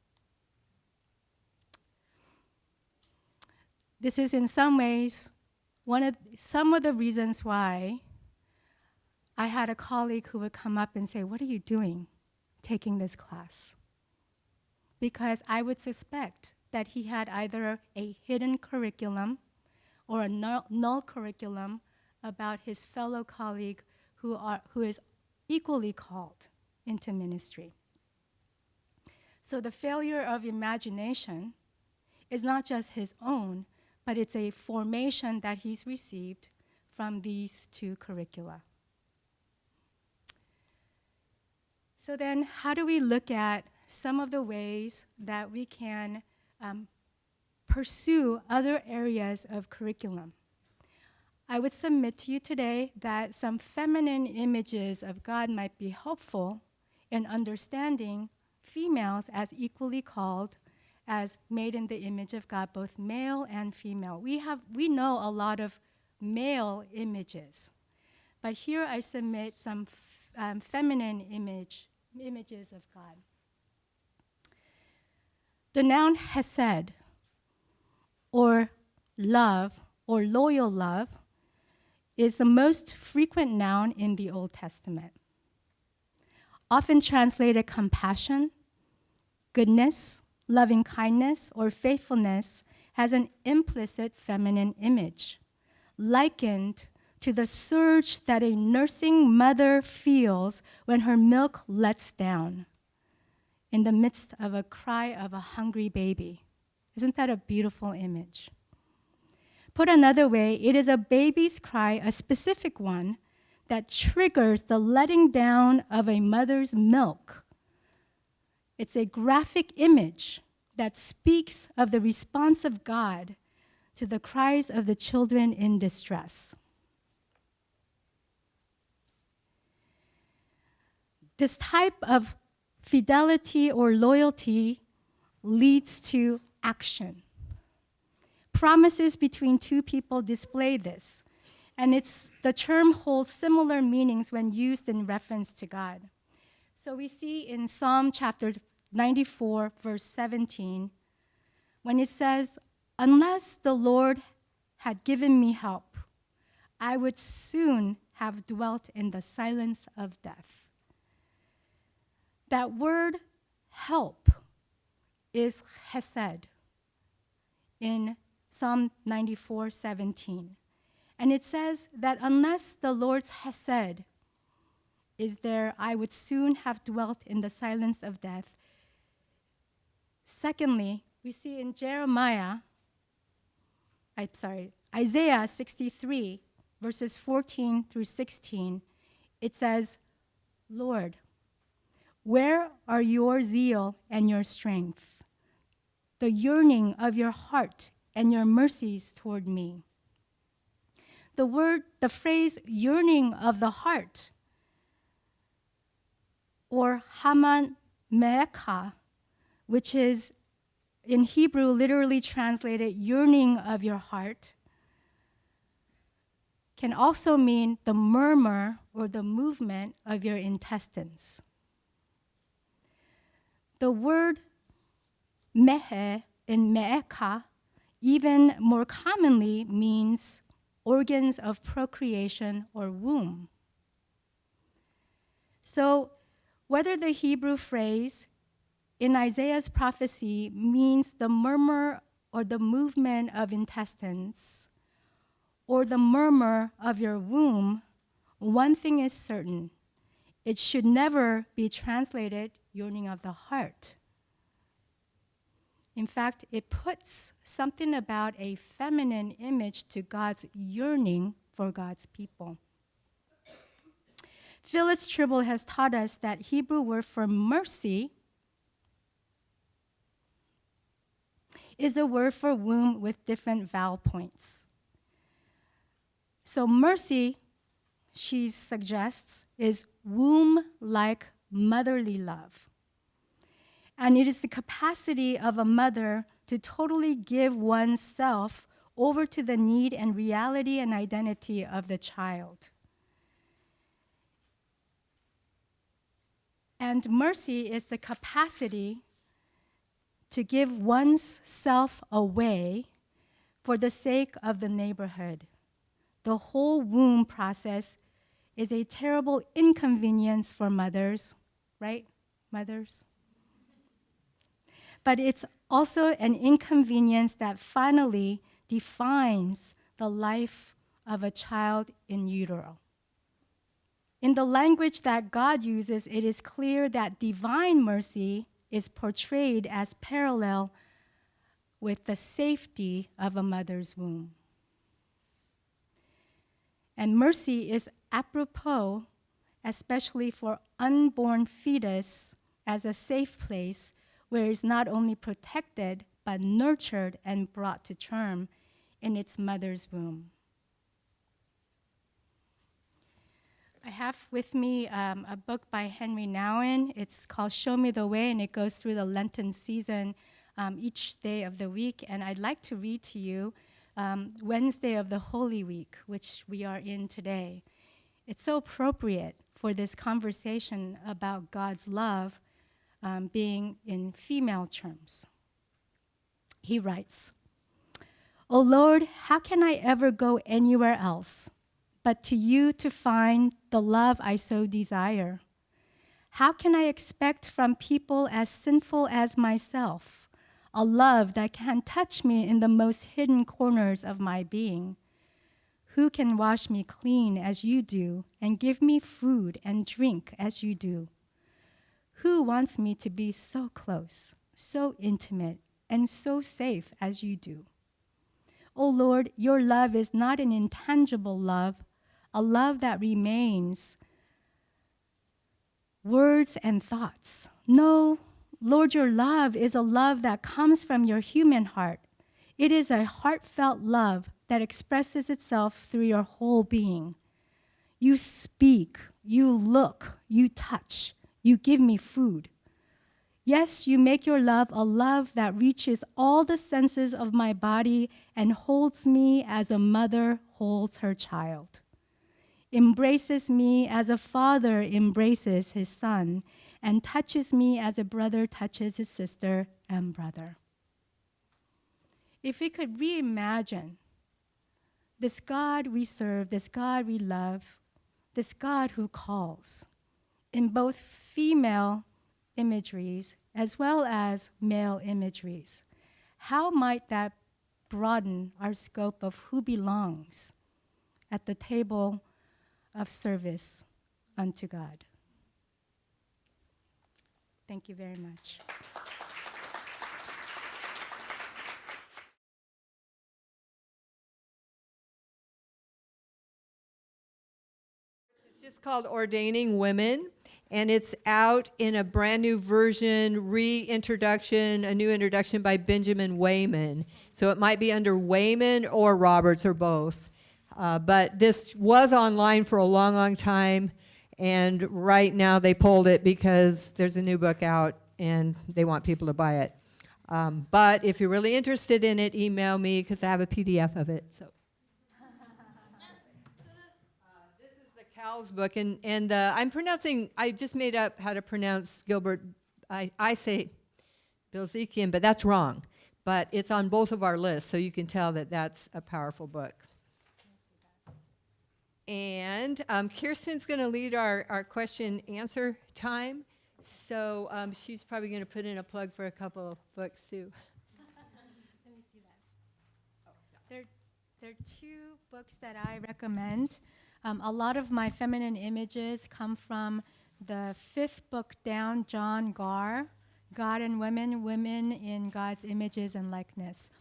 This is in some ways some of the reasons why I had a colleague who would come up and say, "What are you doing taking this class?" Because I would suspect that he had either a hidden curriculum or a null curriculum about his fellow colleague who is equally called into ministry. So the failure of imagination is not just his own, but it's a formation that he's received from these two curricula. So then, how do we look at some of the ways that we can pursue other areas of curriculum? I would submit to you today that some feminine images of God might be helpful in understanding females as equally called, as made in the image of God, both male and female. We know a lot of male images, but here I submit some feminine images of God. The noun hesed or love or loyal love is the most frequent noun in the Old Testament. Often translated compassion, goodness, loving kindness, or faithfulness has an implicit feminine image, likened to the surge that a nursing mother feels when her milk lets down in the midst of a cry of a hungry baby. Isn't that a beautiful image? Put another way, it is a baby's cry, a specific one, that triggers the letting down of a mother's milk. It's a graphic image that speaks of the response of God to the cries of the children in distress. This type of fidelity or loyalty leads to action. Promises between two people display this, and the term holds similar meanings when used in reference to God. So we see in Psalm chapter 94, verse 17, when it says, "Unless the Lord had given me help, I would soon have dwelt in the silence of death." That word help is chesed in Psalm 94:17. And it says that unless the Lord's chesed is there, I would soon have dwelt in the silence of death. Secondly, we see in Isaiah 63, verses 14 through 16, it says, "Lord, where are your zeal and your strength, the yearning of your heart and your mercies toward me?" The phrase yearning of the heart, or haman me'eka, which is in Hebrew literally translated yearning of your heart, can also mean the murmur or the movement of your intestines. The word mehe in me'eka even more commonly means organs of procreation or womb. So whether the Hebrew phrase in Isaiah's prophecy means the murmur or the movement of intestines or the murmur of your womb, one thing is certain: it should never be translated yearning of the heart. In fact, it puts something about a feminine image to God's yearning for God's people. Phyllis Tribble has taught us that Hebrew word for mercy is a word for womb with different vowel points. So mercy, she suggests, is womb-like motherly love. And it is the capacity of a mother to totally give oneself over to the need and reality and identity of the child. And mercy is the capacity to give one's self away for the sake of the neighborhood. The whole womb process is a terrible inconvenience for mothers, right, mothers? But it's also an inconvenience that finally defines the life of a child in utero. In the language that God uses, it is clear that divine mercy is portrayed as parallel with the safety of a mother's womb. And mercy is apropos, especially for unborn fetus, as a safe place where it's not only protected, but nurtured and brought to term in its mother's womb. I have with me a book by Henry Nouwen. It's called Show Me the Way, and it goes through the Lenten season each day of the week. And I'd like to read to you Wednesday of the Holy Week, which we are in today. It's so appropriate for this conversation about God's love being in female terms. He writes, O Lord, how can I ever go anywhere else but to you to find the love I so desire? How can I expect from people as sinful as myself a love that can touch me in the most hidden corners of my being? Who can wash me clean as you do and give me food and drink as you do? Who wants me to be so close, so intimate, and so safe as you do? Oh Lord, your love is not an intangible love, a love that remains words and thoughts. No, Lord, your love is a love that comes from your human heart. It is a heartfelt love that expresses itself through your whole being. You speak, you look, you touch, you give me food. Yes, you make your love a love that reaches all the senses of my body and holds me as a mother holds her child, embraces me as a father embraces his son, and touches me as a brother touches his sister and brother. If we could reimagine this God we serve, this God we love, this God who calls, in both female imageries as well as male imageries, how might that broaden our scope of who belongs at the table of service unto God? Thank you very much. It's just called Ordaining Women, and it's out in a brand new version, reintroduction, a new introduction by Benjamin Wayman. So it might be under Wayman or Roberts or both. But this was online for a long, long time, and right now they pulled it because there's a new book out and they want people to buy it. But if you're really interested in it, email me because I have a PDF of it. So. Cal's book, and I'm pronouncing, I just made up how to pronounce Gilbert, I say Bilzekian, but that's wrong. But it's on both of our lists, so you can tell that that's a powerful book. And Kirsten's going to lead our question answer time. So she's probably going to put in a plug for a couple of books, too. Let me see that. There are two books that I recommend. A lot of my feminine images come from the 5th book down, John Garr, God and Women, Women in God's Images and Likeness.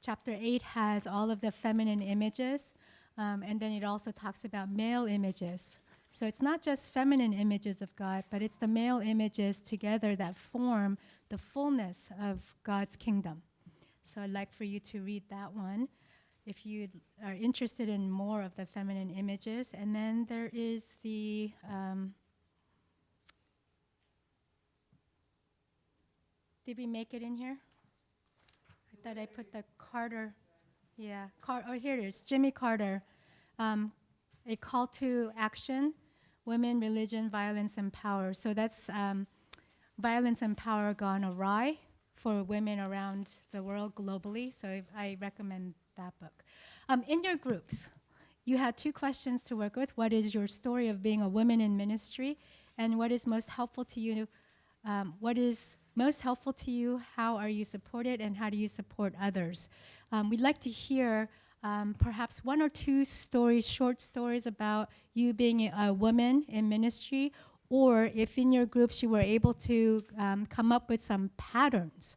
Chapter 8 has all of the feminine images, and then it also talks about male images. So it's not just feminine images of God, but it's the male images together that form the fullness of God's kingdom. So I'd like for you to read that one if you are interested in more of the feminine images. And then there is the did we make it in here? I thought I put the Carter. Yeah, here it is, Jimmy Carter. A Call to Action, Women, Religion, Violence, and Power. So that's violence and power gone awry for women around the world globally. So I recommend that book. In your groups, you had 2 questions to work with. What is your story of being a woman in ministry? And what is most helpful to you? How are you supported? And how do you support others? We'd like to hear perhaps 1 or 2 stories, short stories about you being a woman in ministry, or if in your groups you were able to come up with some patterns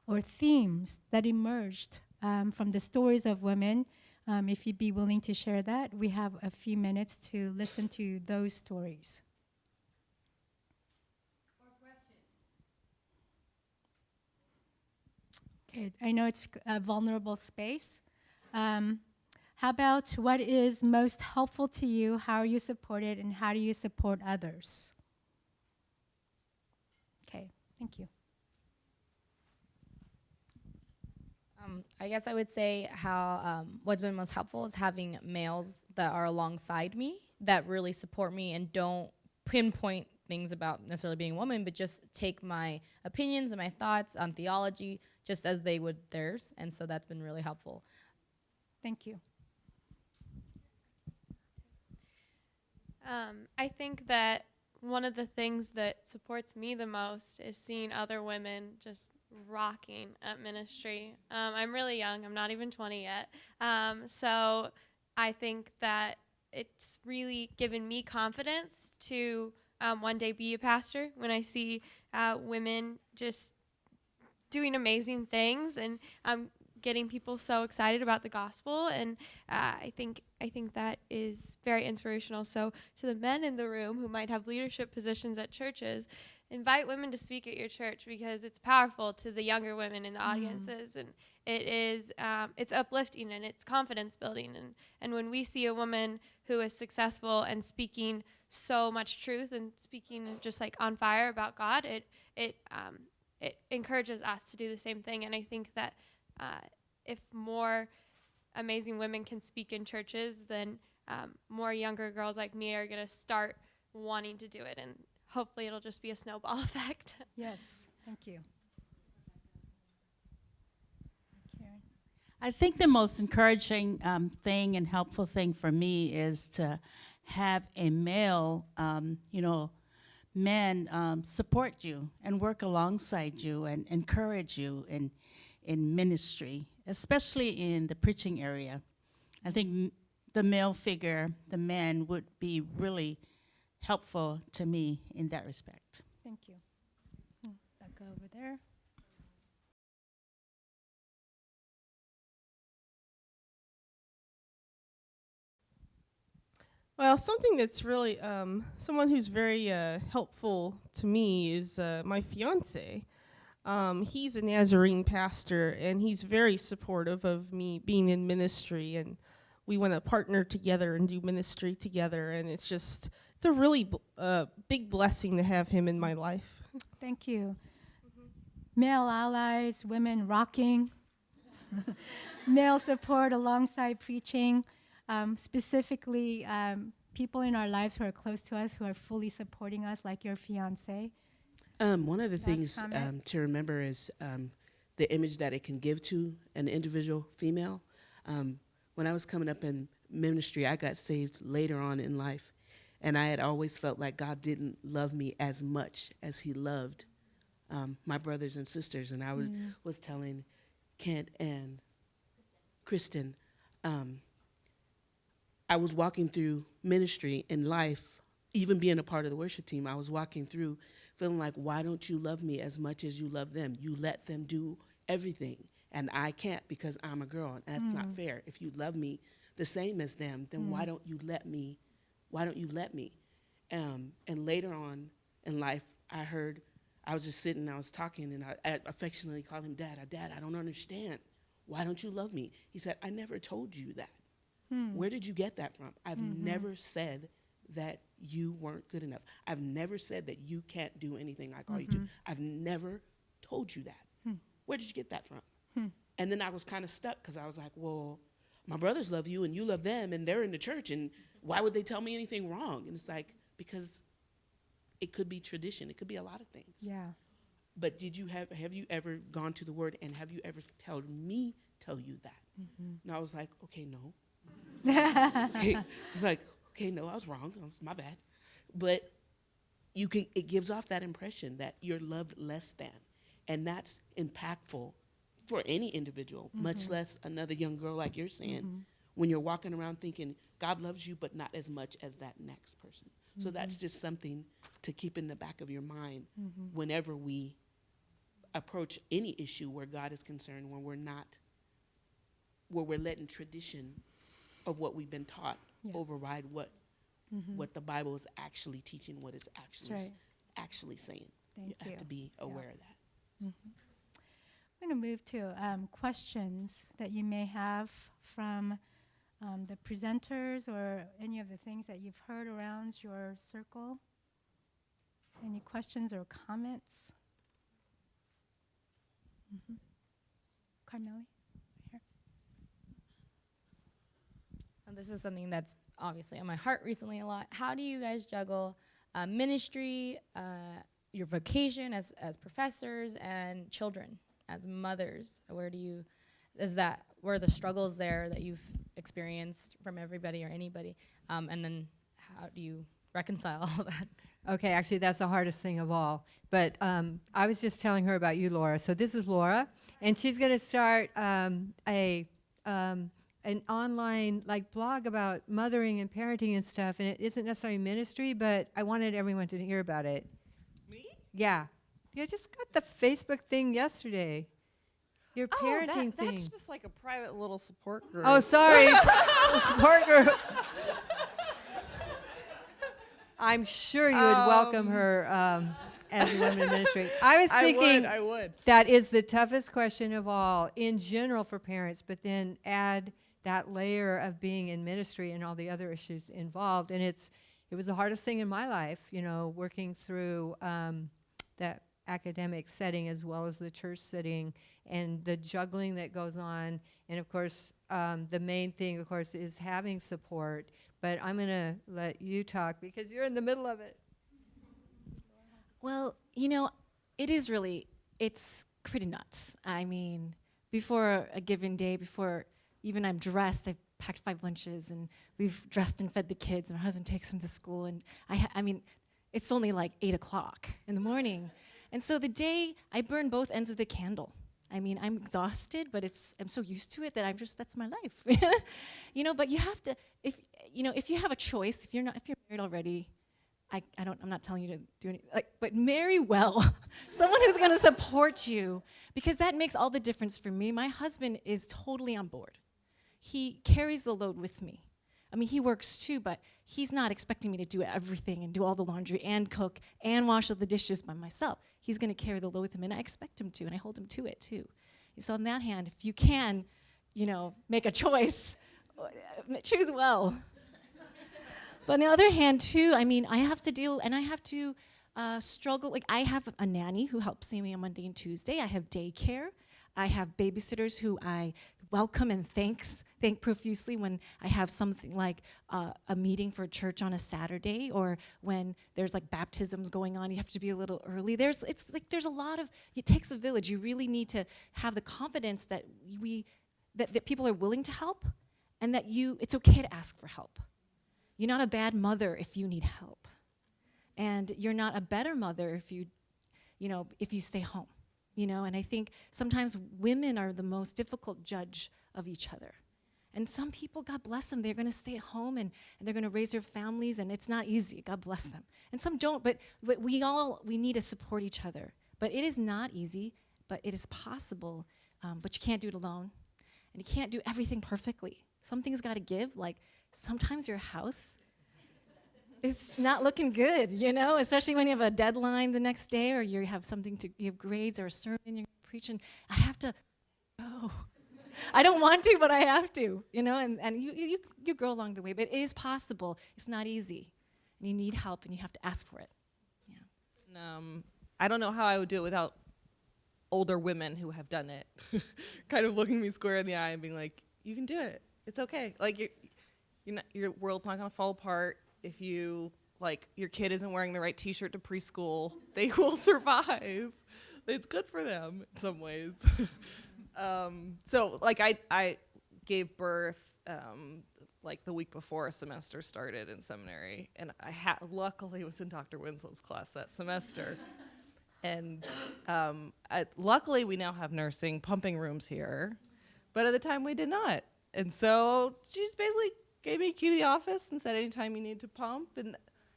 or themes that emerged from the stories of women. If you'd be willing to share that, we have a few minutes to listen to those stories. Or questions. Okay, I know it's a vulnerable space. How about what is most helpful to you? How are you supported, and how do you support others? Okay, thank you. I guess I would say how what's been most helpful is having males that are alongside me that really support me and don't pinpoint things about necessarily being a woman, but just take my opinions and my thoughts on theology just as they would theirs. And so that's been really helpful. Thank you. I think that one of the things that supports me the most is seeing other women just rocking at ministry. I'm really young, I'm not even 20 yet. So I think that it's really given me confidence to one day be a pastor when I see women just doing amazing things and getting people so excited about the gospel, and I think that is very inspirational. So to the men in the room who might have leadership positions at churches, invite women to speak at your church because it's powerful to the younger women in the audiences, and it is it's uplifting and it's confidence building, and when we see a woman who is successful and speaking so much truth and speaking just like on fire about God, it encourages us to do the same thing. And I think that if more amazing women can speak in churches, then more younger girls like me are going to start wanting to do it. And hopefully it'll just be a snowball effect. Yes, thank you. Karen. I think the most encouraging thing and helpful thing for me is to have a male, men support you and work alongside you and encourage you in ministry, especially in the preaching area. I think the male figure, the man, would be really helpful to me in that respect. Thank you. Back over there. Well, something that's really someone who's very helpful to me is my fiance. He's a Nazarene pastor, and he's very supportive of me being in ministry, and we want to partner together and do ministry together, and it's a really big blessing to have him in my life. Thank you. Male allies, women rocking, male support alongside preaching, specifically people in our lives who are close to us, who are fully supporting us, like your fiance. One of the Last things comment. to remember is the image that it can give to an individual female. When I was coming up in ministry, I got saved later on in life, and I had always felt like God didn't love me as much as he loved my brothers and sisters. And I was telling Kent and Kristen, I was walking through ministry in life, even being a part of the worship team, I was walking through feeling like, why don't you love me as much as you love them? You let them do everything, and I can't because I'm a girl, and that's not fair. If you love me the same as them, then why don't you let me? Why don't you let me? And later on in life, I was just sitting, I was talking, and I affectionately called him Dad. Dad, I don't understand. Why don't you love me? He said, I never told you that. Where did you get that from? I've never said that you weren't good enough. I've never said that you can't do anything I call you to. I've never told you that. Where did you get that from? And then I was kind of stuck because I was like, well, my brothers love you and you love them and they're in the church, and why would they tell me anything wrong? And it's like, because it could be tradition. It could be a lot of things. Yeah. But have you ever gone to the Word, and have you ever tell you that? And I was like, okay, no. It's like, okay, no, I was wrong. It's my bad. But it gives off that impression that you're loved less than. And that's impactful for any individual, much less another young girl like you're saying, when you're walking around thinking God loves you, but not as much as that next person. So that's just something to keep in the back of your mind whenever we approach any issue where God is concerned, when we're letting tradition of what we've been taught override what the Bible is actually teaching, what it's actually saying. Thank You you. have to be aware of that. I'm going to move to questions that you may have from the presenters or any of the things that you've heard around your circle. Any questions or comments? Carmeli? Here. And this is something that's obviously on my heart recently a lot. How do you guys juggle ministry, your vocation as professors, and children as mothers? Where were the struggles there that you've experienced from everybody or anybody, and then how do you reconcile all that? Okay, actually, that's the hardest thing of all. But I was just telling her about you, Laura. So this is Laura, and she's going to start an online blog about mothering and parenting and stuff. And it isn't necessarily ministry, but I wanted everyone to hear about it. Me? Yeah, you just got the Facebook thing yesterday. Your parenting thing. That's just like a private little support group. Oh, sorry, support group. I'm sure you would welcome her as a women in ministry. I was thinking I would. that is the toughest question of all in general for parents, but then add that layer of being in ministry and all the other issues involved. And it was the hardest thing in my life, working through that academic setting as well as the church setting and the juggling that goes on. And of course, the main thing, of course, is having support. But I'm going to let you talk because you're in the middle of it. Well, it's pretty nuts. I mean, before a given day, before even I'm dressed, I've packed 5 lunches and we've dressed and fed the kids. My husband takes them to school, and I mean, it's only like 8 o'clock in the morning. And so the day, I burn both ends of the candle. I mean, I'm exhausted, but I'm so used to it that that's my life. But you have to, if you have a choice, if you're married already, I'm not telling you to do anything, but marry well, someone who's going to support you, because that makes all the difference for me. My husband is totally on board. He carries the load with me. I mean, he works too, but he's not expecting me to do everything and do all the laundry and cook and wash all the dishes by myself. He's going to carry the load with him, and I expect him to, and I hold him to it too. So on that hand, if you can, make a choice, choose well. But on the other hand too, I mean, I have to deal, and I have to struggle. Like, I have a nanny who helps me on Monday and Tuesday. I have daycare. I have babysitters who I welcome and thank profusely when I have something like a meeting for church on a Saturday, or when there's like baptisms going on. You have to be a little early. There's a lot of, it takes a village. You really need to have the confidence that that people are willing to help, and that it's okay to ask for help. You're not a bad mother if you need help, and you're not a better mother if you stay home. And I think sometimes women are the most difficult judge of each other. And some people, God bless them, they're going to stay at home and they're going to raise their families, and it's not easy. God bless them. And some don't, but we need to support each other. But it is not easy, but it is possible. But you can't do it alone, and you can't do everything perfectly. Something's got to give. Like, sometimes your house is not looking good, especially when you have a deadline the next day, or you have grades or a sermon you're preaching. I have to go. I don't want to, but I have to, and you grow along the way. But it is possible. It's not easy, and you need help, and you have to ask for it. Yeah. I don't know how I would do it without older women who have done it, kind of looking me square in the eye and being like, "You can do it. It's okay. Like, your world's not gonna fall apart if your kid isn't wearing the right T-shirt to preschool. They will survive. It's good for them in some ways." So I gave birth the week before a semester started in seminary, and I luckily was in Dr. Winslow's class that semester. And luckily we now have nursing pumping rooms here, but at the time we did not. And so she just basically gave me a key to the office and said, anytime you need to pump. And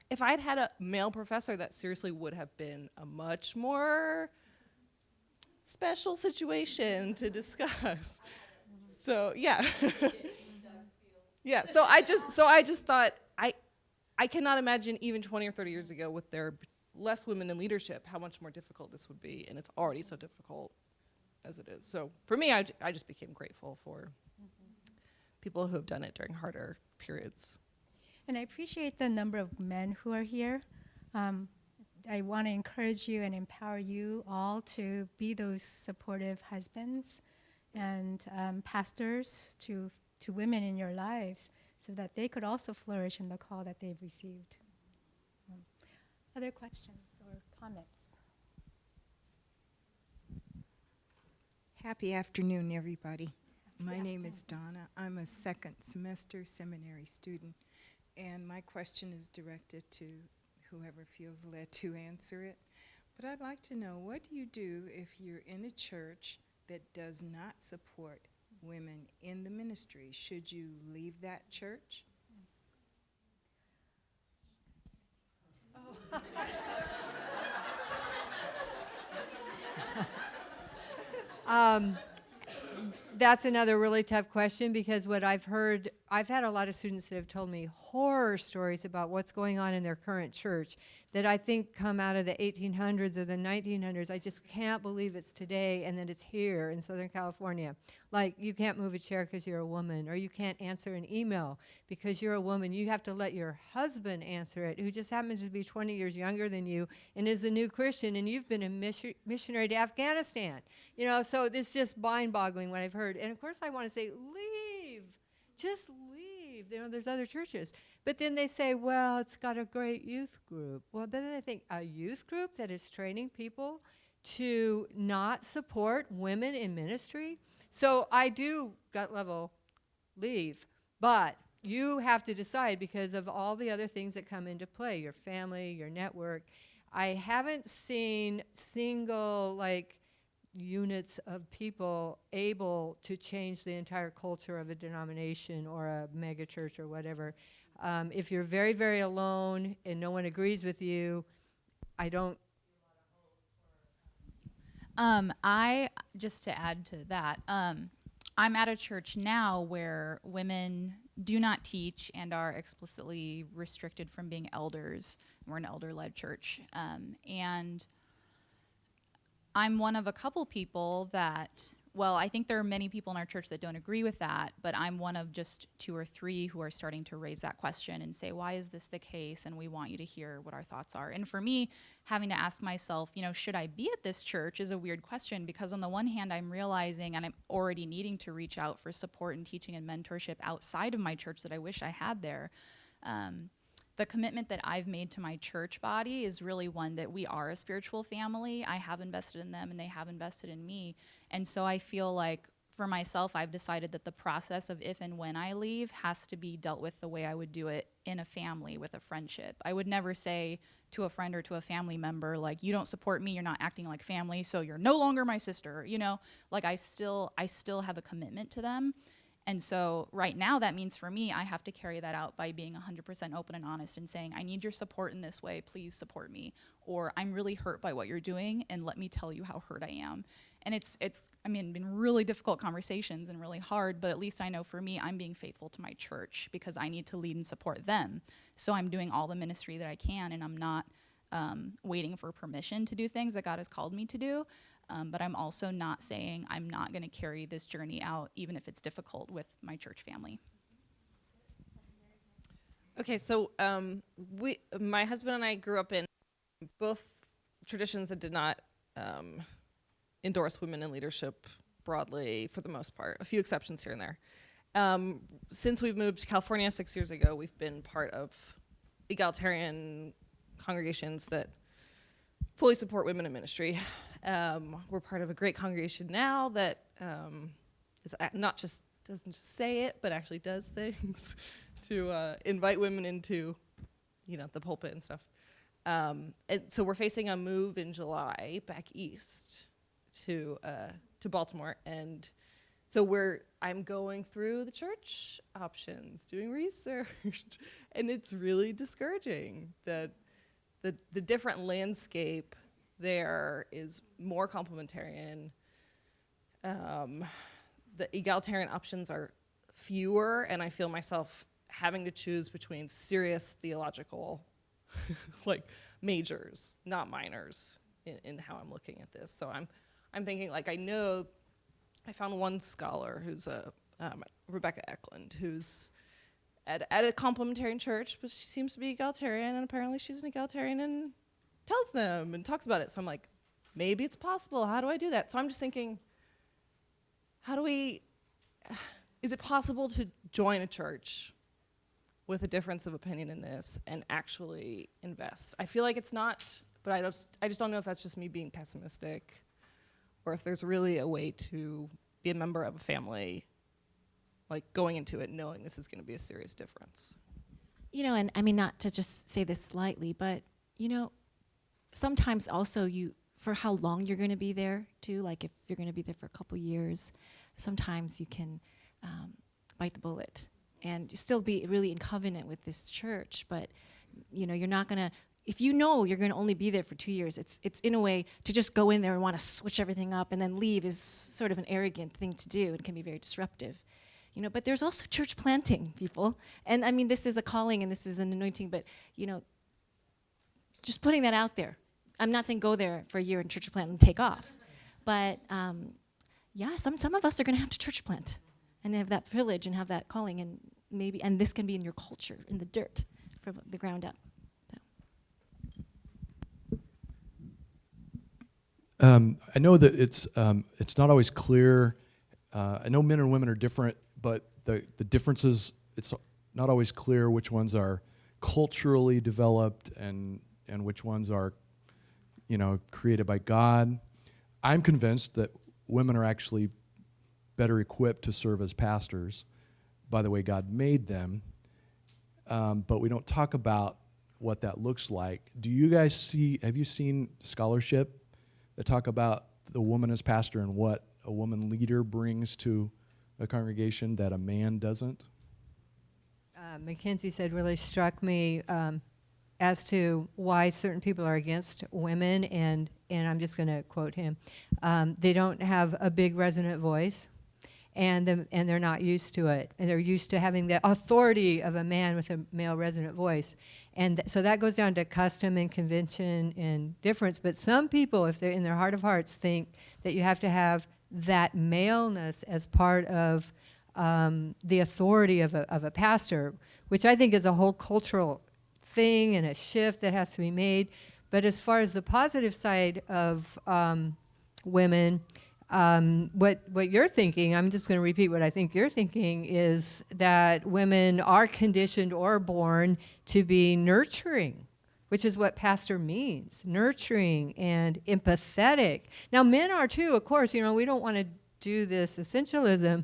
if I'd had a male professor, that seriously would have been a much more special situation to discuss. So yeah. Yeah, so I just thought, I cannot imagine even 20 or 30 years ago, with there less women in leadership, how much more difficult this would be, and it's already so difficult as it is. So for me, I just became grateful for people who have done it during harder periods. And I appreciate the number of men who are here. I want to encourage you and empower you all to be those supportive husbands and pastors to women in your lives, so that they could also flourish in the call that they've received. Other questions or comments? Happy afternoon, everybody. My name is Donna. I'm a second semester seminary student, and my question is directed to whoever feels led to answer it. But I'd like to know, what do you do if you're in a church that does not support women in the ministry? Should you leave that church? That's another really tough question, because what I've heard, I've had a lot of students that have told me horror stories about what's going on in their current church that I think come out of the 1800s or the 1900s. I just can't believe it's today and that it's here in Southern California. Like, you can't move a chair because you're a woman, or you can't answer an email because you're a woman. You have to let your husband answer it, who just happens to be 20 years younger than you and is a new Christian, and you've been a missionary to Afghanistan. You know, so it's just mind-boggling what I've heard. And of course I want to say, leave, just leave. You know, there's other churches. But then they say, well, it's got a great youth group. Well, but then I think, a youth group that is training people to not support women in ministry? So I do, gut level, leave. But you have to decide because of all the other things that come into play, your family, your network. I haven't seen single, like, units of people able to change the entire culture of a denomination or a mega church or whatever. If you're very, very alone and no one agrees with you, I don't. I just to add to that, I'm at a church now where women do not teach and are explicitly restricted from being elders. We're an elder-led church, and I'm one of a couple people that, well, I think there are many people in our church that don't agree with that, but I'm one of just 2 or 3 who are starting to raise that question and say, why is this the case? And we want you to hear what our thoughts are. And for me, having to ask myself, you know, should I be at this church is a weird question, because on the one hand, I'm realizing and I'm already needing to reach out for support and teaching and mentorship outside of my church that I wish I had there. The commitment that I've made to my church body is really one that we are a spiritual family. I have invested in them and they have invested in me. And so I feel like for myself, I've decided that the process of if and when I leave has to be dealt with the way I would do it in a family with a friendship. I would never say to a friend or to a family member, like, you don't support me, you're not acting like family, so you're no longer my sister, you know? Like, I still have a commitment to them. And so right now, that means for me, I have to carry that out by being 100% open and honest and saying, I need your support in this way, please support me. Or I'm really hurt by what you're doing, and let me tell you how hurt I am. And it's been really difficult conversations and really hard, but at least I know for me, I'm being faithful to my church because I need to lead and support them. So I'm doing all the ministry that I can, and I'm not waiting for permission to do things that God has called me to do. But I'm also not saying I'm not going to carry this journey out, even if it's difficult with my church family. Okay, so my husband and I grew up in both traditions that did not endorse women in leadership broadly, for the most part. A few exceptions here and there. Since we've moved to California 6 years ago, we've been part of egalitarian congregations that fully support women in ministry. We're part of a great congregation now that is not just doesn't just say it, but actually does things to invite women into, the pulpit and stuff. And so we're facing a move in July back east to Baltimore, and so I'm going through the church options, doing research, and it's really discouraging that the different landscape there is more complementarian. The egalitarian options are fewer, and I feel myself having to choose between serious theological majors, not minors, in how I'm looking at this. So I'm thinking, I know I found one scholar who's Rebecca Eklund, who's at a complementarian church, but she seems to be egalitarian, and apparently she's an egalitarian and tells them and talks about it. So I'm like, maybe it's possible. How do I do that? So I'm just thinking, is it possible to join a church with a difference of opinion in this and actually invest? I feel like it's not, but I just don't know if that's just me being pessimistic or if there's really a way to be a member of a family like going into it knowing this is going to be a serious difference? You know, and I mean, not to just say this lightly, but, you know, sometimes also for how long you're going to be there too, like if you're going to be there for a couple years, sometimes you can bite the bullet and still be really in covenant with this church, but, you know, you're not going to, if you know you're going to only be there for 2 years, it's in a way to just go in there and want to switch everything up and then leave is sort of an arrogant thing to do and can be very disruptive. You know, but there's also church planting, people. And I mean, this is a calling and this is an anointing, but, you know, just putting that out there. I'm not saying go there for a year and church plant and take off. But, yeah, some of us are going to have to church plant and have that privilege and have that calling. And maybe, and this can be in your culture, in the dirt, from the ground up. I know that it's not always clear. I know men and women are different, but the differences, it's not always clear which ones are culturally developed and which ones are, you know, created by God. I'm convinced that women are actually better equipped to serve as pastors by the way God made them, but we don't talk about what that looks like. Do you guys have you seen scholarship that talk about the woman as pastor and what a woman leader brings to a congregation that a man doesn't? Mackenzie said really struck me as to why certain people are against women, and I'm just going to quote him. They don't have a big resonant voice, and they're not used to it, and they're used to having the authority of a man with a male resonant voice. And so that goes down to custom and convention and difference. But some people, if they're in their heart of hearts, think that you have to have that maleness as part of the authority of a pastor, which I think is a whole cultural thing and a shift that has to be made. But as far as the positive side of women, what you're thinking, I'm just going to repeat what I think you're thinking, is that women are conditioned or born to be nurturing, which is what pastor means, nurturing and empathetic. Now, men are too, of course. You know, we don't want to do this essentialism,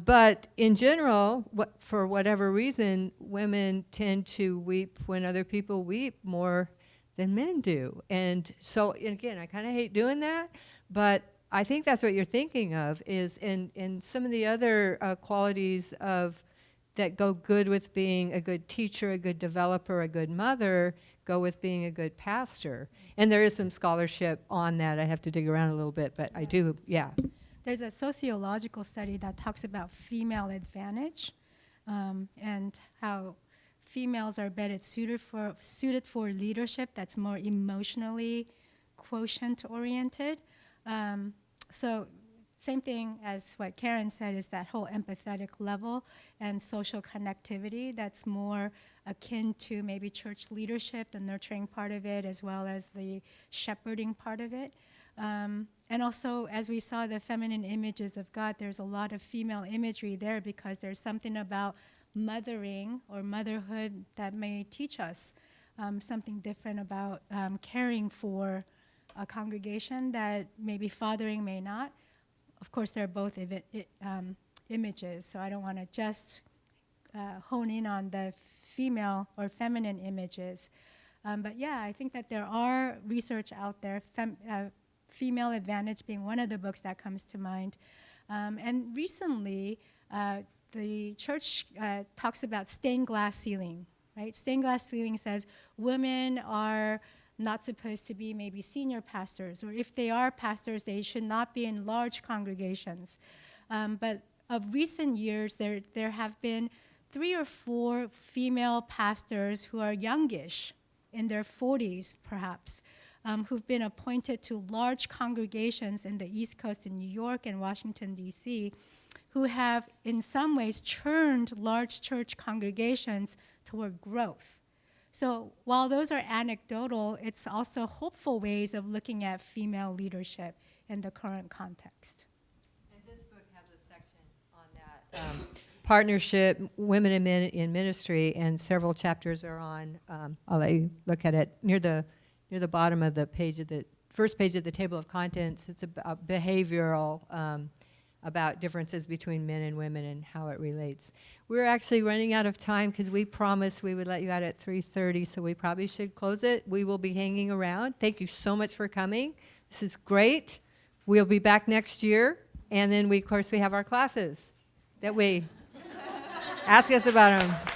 but in general, for whatever reason, women tend to weep when other people weep more than men do. And so, again, I kind of hate doing that, but I think that's what you're thinking of, is in some of the other qualities of that go good with being a good teacher, a good developer, a good mother, go with being a good pastor. And there is some scholarship on that. I have to dig around a little bit, but I do, yeah. There's a sociological study that talks about female advantage and how females are better suited for leadership that's more emotionally quotient-oriented. So same thing as what Karen said, is that whole empathetic level and social connectivity that's more akin to maybe church leadership, the nurturing part of it, as well as the shepherding part of it. And also, as we saw the feminine images of God, there's a lot of female imagery there because there's something about mothering or motherhood that may teach us something different about caring for a congregation that maybe fathering may not. Of course, they're both images, so I don't want to just hone in on the female or feminine images. But yeah, I think that there are research out there, Female Advantage being one of the books that comes to mind. And recently, the church talks about stained glass ceiling, right? Stained glass ceiling says women are not supposed to be maybe senior pastors, or if they are pastors, they should not be in large congregations. But of recent years, there have been 3 or 4 female pastors who are youngish, in their 40s perhaps, who've been appointed to large congregations in the East Coast in New York and Washington, D.C., who have in some ways churned large church congregations toward growth. So while those are anecdotal, it's also hopeful ways of looking at female leadership in the current context. And this book has a section on that. Partnership, women and men in ministry, and several chapters are on, I'll let you look at it, near the bottom of the page of the first page of the table of contents. It's about behavioral about differences between men and women and how it relates. We're actually running out of time because we promised we would let you out at 3:30, so we probably should close it. We will be hanging around. Thank you so much for coming. This is great. We'll be back next year, and then of course we have our classes that we ask us about them.